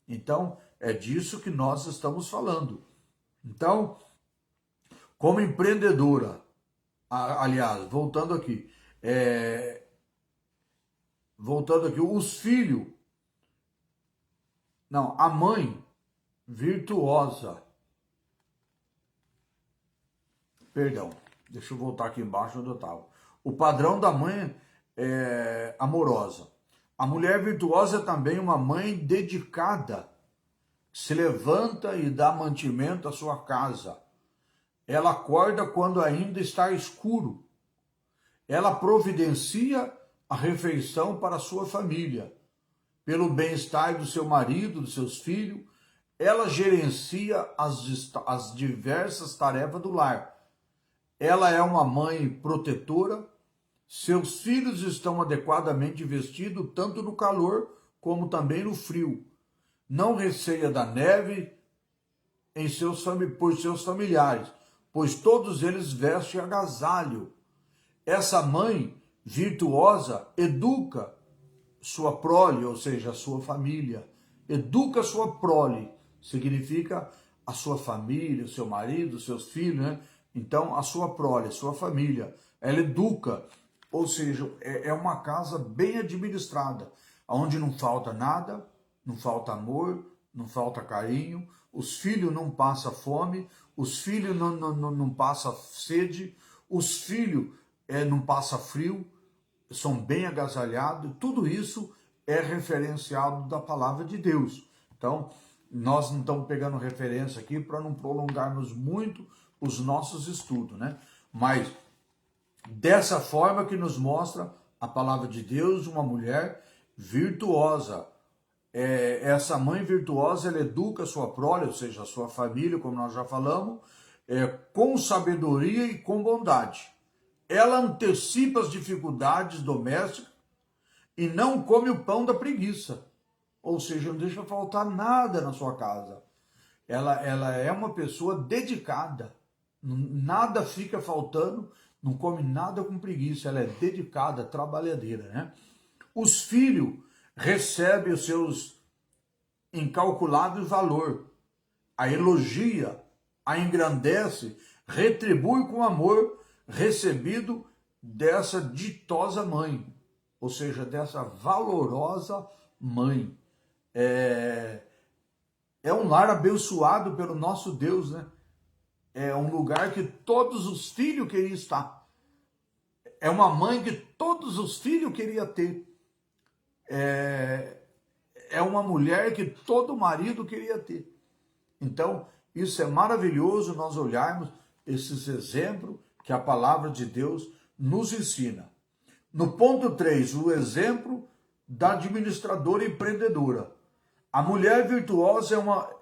Speaker 2: Então, é disso que nós estamos falando. Então, como empreendedora, aliás, voltando aqui, os filhos, não, a mãe virtuosa, perdão, deixa eu voltar aqui embaixo onde eu estava. O padrão da mãe é amorosa. A mulher virtuosa é também uma mãe dedicada, se levanta e dá mantimento à sua casa. Ela acorda quando ainda está escuro. Ela providencia a refeição para a sua família, pelo bem-estar do seu marido, dos seus filhos. Ela gerencia as diversas tarefas do lar. Ela é uma mãe protetora. Seus filhos estão adequadamente vestidos, tanto no calor como também no frio. Não receia da neve por seus familiares, pois todos eles vestem agasalho. Essa mãe virtuosa educa sua prole, ou seja, a sua família. Educa sua prole, significa a sua família, o seu marido, os seus filhos, né? Então, a sua prole, a sua família, ela educa, ou seja, é uma casa bem administrada, onde não falta nada, não falta amor, não falta carinho, os filhos não passam fome, os filhos não passam sede, os filhos não passam frio, são bem agasalhados, tudo isso é referenciado da palavra de Deus. Então, nós não estamos pegando referência aqui para não prolongarmos muito os nossos estudos, né? Mas dessa forma que nos mostra a palavra de Deus, uma mulher virtuosa. Essa mãe virtuosa, ela educa a sua prole, ou seja, a sua família, como nós já falamos, com sabedoria e com bondade. Ela antecipa as dificuldades domésticas e não come o pão da preguiça. Ou seja, não deixa faltar nada na sua casa. Ela é uma pessoa dedicada. Nada fica faltando, não come nada com preguiça. Ela é dedicada, trabalhadeira, né? Os filhos, recebe os seus incalculáveis valor, a elogia, a engrandece, retribui com amor recebido dessa ditosa mãe, ou seja, dessa valorosa mãe. É um lar abençoado pelo nosso Deus, né? É um lugar que todos os filhos queriam estar. É uma mãe que todos os filhos queriam ter. É uma mulher que todo marido queria ter. Então, isso é maravilhoso nós olharmos esses exemplos que a palavra de Deus nos ensina. No ponto 3, o exemplo da administradora empreendedora. A mulher virtuosa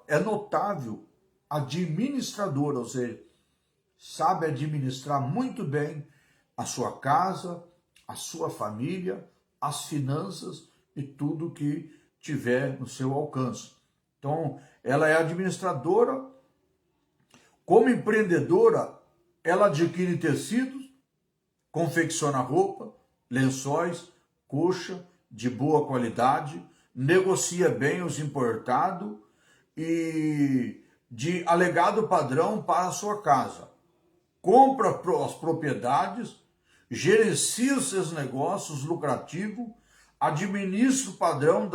Speaker 2: é notável administradora, ou seja, sabe administrar muito bem a sua casa, a sua família, as finanças e tudo que tiver no seu alcance. Então, ela é administradora. Como empreendedora, ela adquire tecidos, confecciona roupa, lençóis, coxa de boa qualidade, negocia bem os importados e de alegado padrão para a sua casa. Compra as propriedades, gerencia os seus negócios lucrativos, administra o padrão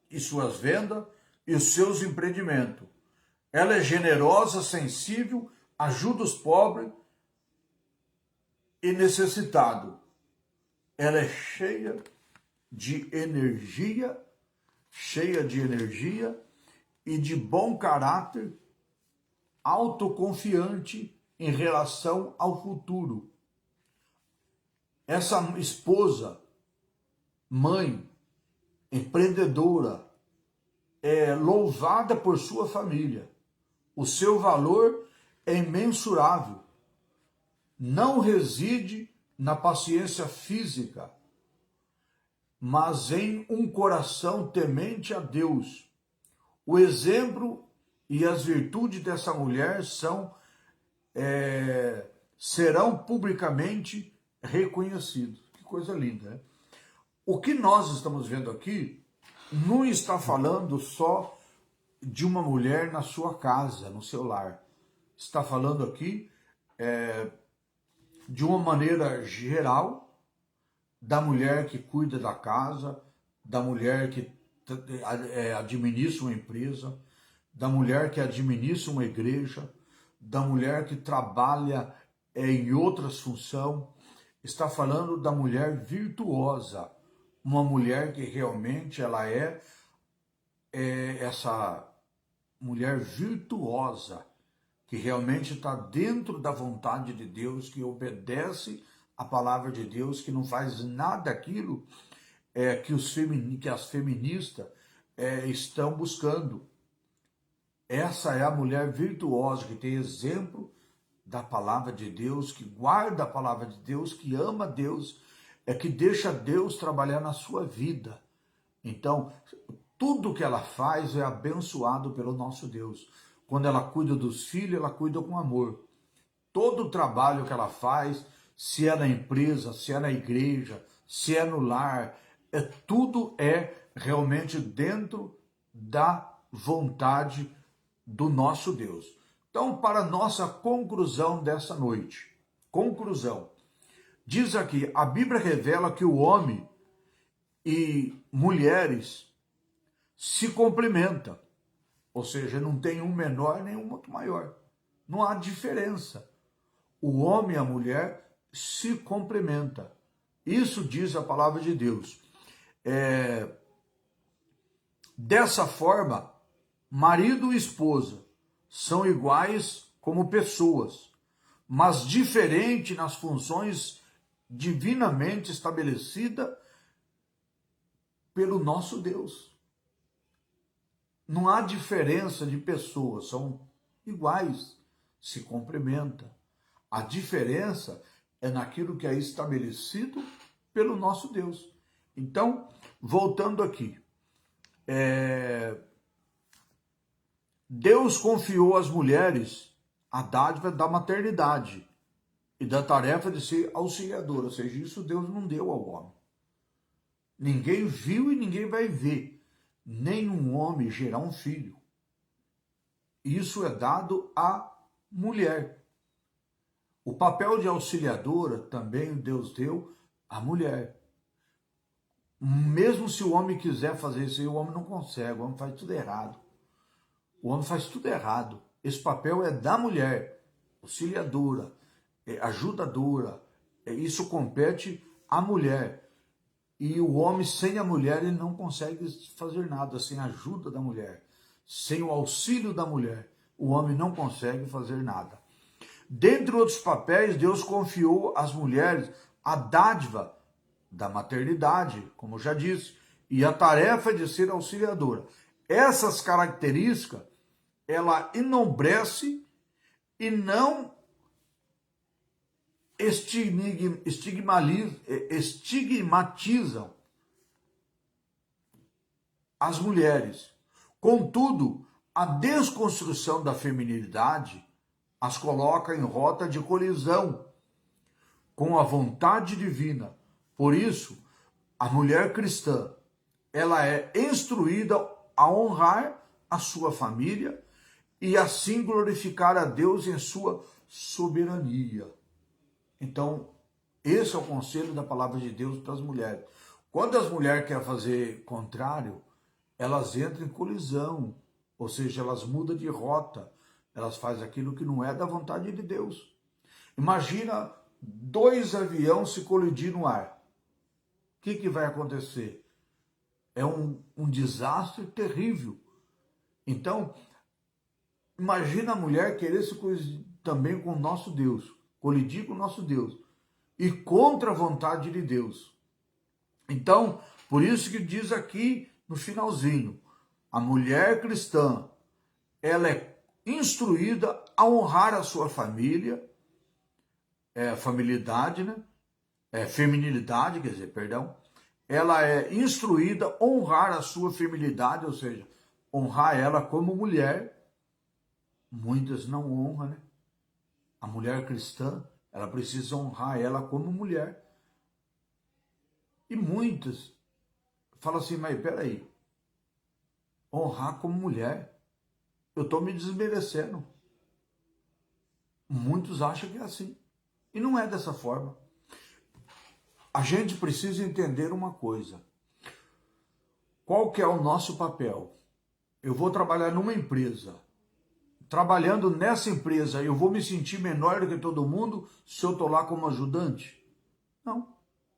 Speaker 2: de suas vendas e os seus empreendimentos. Ela é generosa, sensível, ajuda os pobres e necessitados. Ela é cheia de energia e de bom caráter, autoconfiante em relação ao futuro. Essa esposa, mãe, empreendedora, é louvada por sua família. O seu valor é imensurável. Não reside na paciência física, mas em um coração temente a Deus. O exemplo e as virtudes dessa mulher serão publicamente reconhecidos. Que coisa linda, né? O que nós estamos vendo aqui não está falando só de uma mulher na sua casa, no seu lar. Está falando aqui de uma maneira geral, da mulher que cuida da casa, da mulher que administra uma empresa, da mulher que administra uma igreja, da mulher que trabalha em outras funções. Está falando da mulher virtuosa, uma mulher que realmente ela é essa mulher virtuosa, que realmente está dentro da vontade de Deus, que obedece a palavra de Deus, que não faz nada daquilo que as feministas estão buscando. Essa é a mulher virtuosa, que tem exemplo da palavra de Deus, que guarda a palavra de Deus, que ama Deus, que deixa Deus trabalhar na sua vida. Então, tudo que ela faz é abençoado pelo nosso Deus. Quando ela cuida dos filhos, ela cuida com amor. Todo o trabalho que ela faz, se é na empresa, se é na igreja, se é no lar, tudo é realmente dentro da vontade do nosso Deus. Então, para nossa conclusão dessa noite, diz aqui, a Bíblia revela que o homem e mulheres se complementam, ou seja, não tem um menor nem um outro maior, não há diferença. O homem e a mulher se complementam. Isso diz a palavra de Deus. Dessa forma, marido e esposa são iguais como pessoas, mas diferentes nas funções divinamente estabelecidas pelo nosso Deus. Não há diferença de pessoas, são iguais, se complementam. A diferença é naquilo que é estabelecido pelo nosso Deus. Então, voltando aqui, Deus confiou às mulheres a dádiva da maternidade e da tarefa de ser auxiliadora, ou seja, isso Deus não deu ao homem. Ninguém viu e ninguém vai ver nenhum homem gerar um filho. Isso é dado à mulher. O papel de auxiliadora também Deus deu à mulher. Mesmo se o homem quiser fazer isso aí, o homem não consegue, o homem faz tudo errado. O homem faz tudo errado. Esse papel é da mulher, auxiliadora, ajudadora. Isso compete à mulher. E o homem, sem a mulher, ele não consegue fazer nada, sem a ajuda da mulher, sem o auxílio da mulher. O homem não consegue fazer nada. Dentre outros papéis, Deus confiou às mulheres a dádiva da maternidade, como já disse, e a tarefa de ser auxiliadora. Essas características, ela enobrece e não estigmatizam as mulheres. Contudo, a desconstrução da feminilidade as coloca em rota de colisão com a vontade divina. Por isso, a mulher cristã, ela é instruída a honrar a sua família e assim glorificar a Deus em sua soberania. Então, esse é o conselho da palavra de Deus para as mulheres. Quando as mulheres querem fazer contrário, elas entram em colisão, ou seja, elas mudam de rota, elas fazem aquilo que não é da vontade de Deus. Imagina 2 aviões se colidir no ar. O que vai acontecer? É um desastre terrível. Então, imagina a mulher querer se colidir também com o nosso Deus, colidir com o nosso Deus, e contra a vontade de Deus. Então, por isso que diz aqui no finalzinho, a mulher cristã, ela é instruída a honrar a sua família, familiaridade, né? Feminilidade, quer dizer, perdão. Ela é instruída a honrar a sua feminilidade, ou seja, honrar ela como mulher. Muitas não honram, né? A mulher cristã, ela precisa honrar ela como mulher. E muitas falam assim, mas peraí, honrar como mulher? Eu estou me desmerecendo. Muitos acham que é assim. E não é dessa forma. A gente precisa entender uma coisa. Qual que é o nosso papel? Eu vou trabalhar numa empresa. Trabalhando nessa empresa, eu vou me sentir menor do que todo mundo se eu estou lá como ajudante? Não.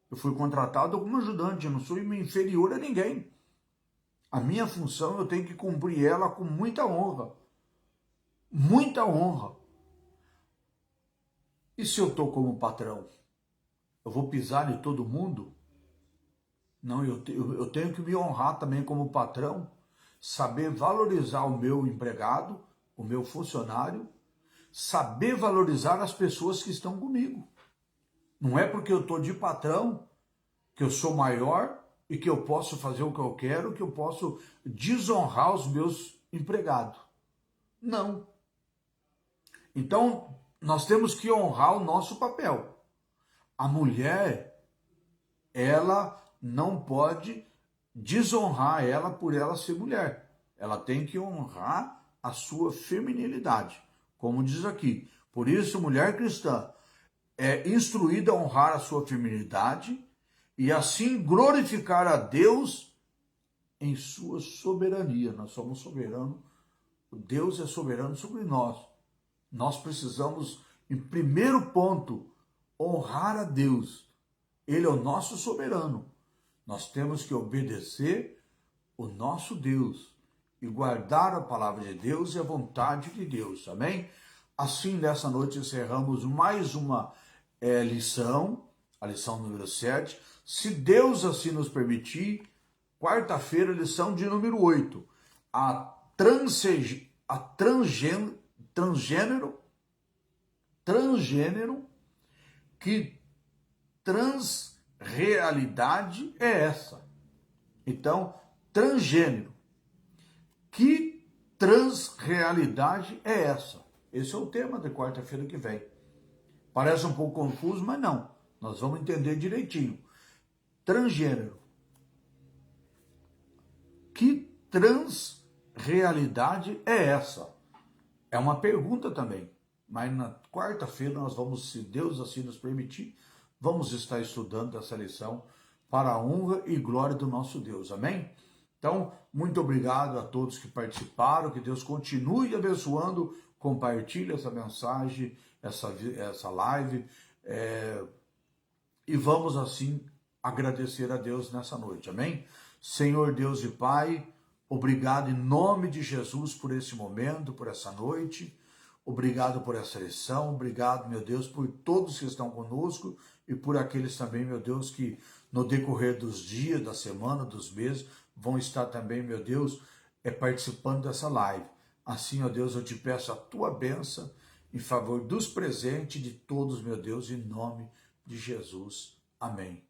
Speaker 2: Eu fui contratado como ajudante, eu não sou inferior a ninguém. A minha função eu tenho que cumprir ela com muita honra. Muita honra. E se eu estou como patrão? Eu vou pisar em todo mundo? Não, eu tenho que me honrar também como patrão, saber valorizar o meu empregado, o meu funcionário, saber valorizar as pessoas que estão comigo. Não é porque eu estou de patrão que eu sou maior e que eu posso fazer o que eu quero, que eu posso desonrar os meus empregados. Não. Então, nós temos que honrar o nosso papel. A mulher, ela não pode desonrar ela por ela ser mulher. Ela tem que honrar a sua feminilidade, como diz aqui. Por isso, mulher cristã é instruída a honrar a sua feminilidade e assim glorificar a Deus em sua soberania. Nós somos soberanos, Deus é soberano sobre nós. Nós precisamos, em primeiro ponto, honrar a Deus. Ele é o nosso soberano. Nós temos que obedecer o nosso Deus e guardar a palavra de Deus e a vontade de Deus. Amém? Assim, nessa noite, encerramos mais uma lição, a lição número 7. Se Deus assim nos permitir, quarta-feira, lição de número 8. A transgênero, que transrealidade é essa? Então, transgênero, que transrealidade é essa? Esse é o tema da quarta-feira que vem. Parece um pouco confuso, mas não. Nós vamos entender direitinho. Transgênero, Que transrealidade é essa? É uma pergunta também. Mas na quarta-feira nós vamos, se Deus assim nos permitir, vamos estar estudando essa lição para a honra e glória do nosso Deus. Amém? Então, muito obrigado a todos que participaram, que Deus continue abençoando, compartilhe essa mensagem, essa live, e vamos assim agradecer a Deus nessa noite, amém? Senhor Deus e Pai, obrigado em nome de Jesus por esse momento, por essa noite, obrigado por essa lição, obrigado, meu Deus, por todos que estão conosco e por aqueles também, meu Deus, que no decorrer dos dias, da semana, dos meses, vão estar também, meu Deus, participando dessa live. Assim, ó Deus, eu te peço a tua bênção em favor dos presentes de todos, meu Deus, em nome de Jesus. Amém.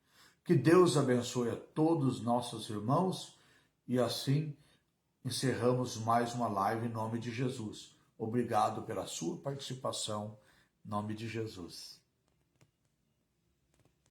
Speaker 2: Que Deus abençoe a todos nossos irmãos e assim encerramos mais uma live em nome de Jesus. Obrigado pela sua participação, em nome de Jesus.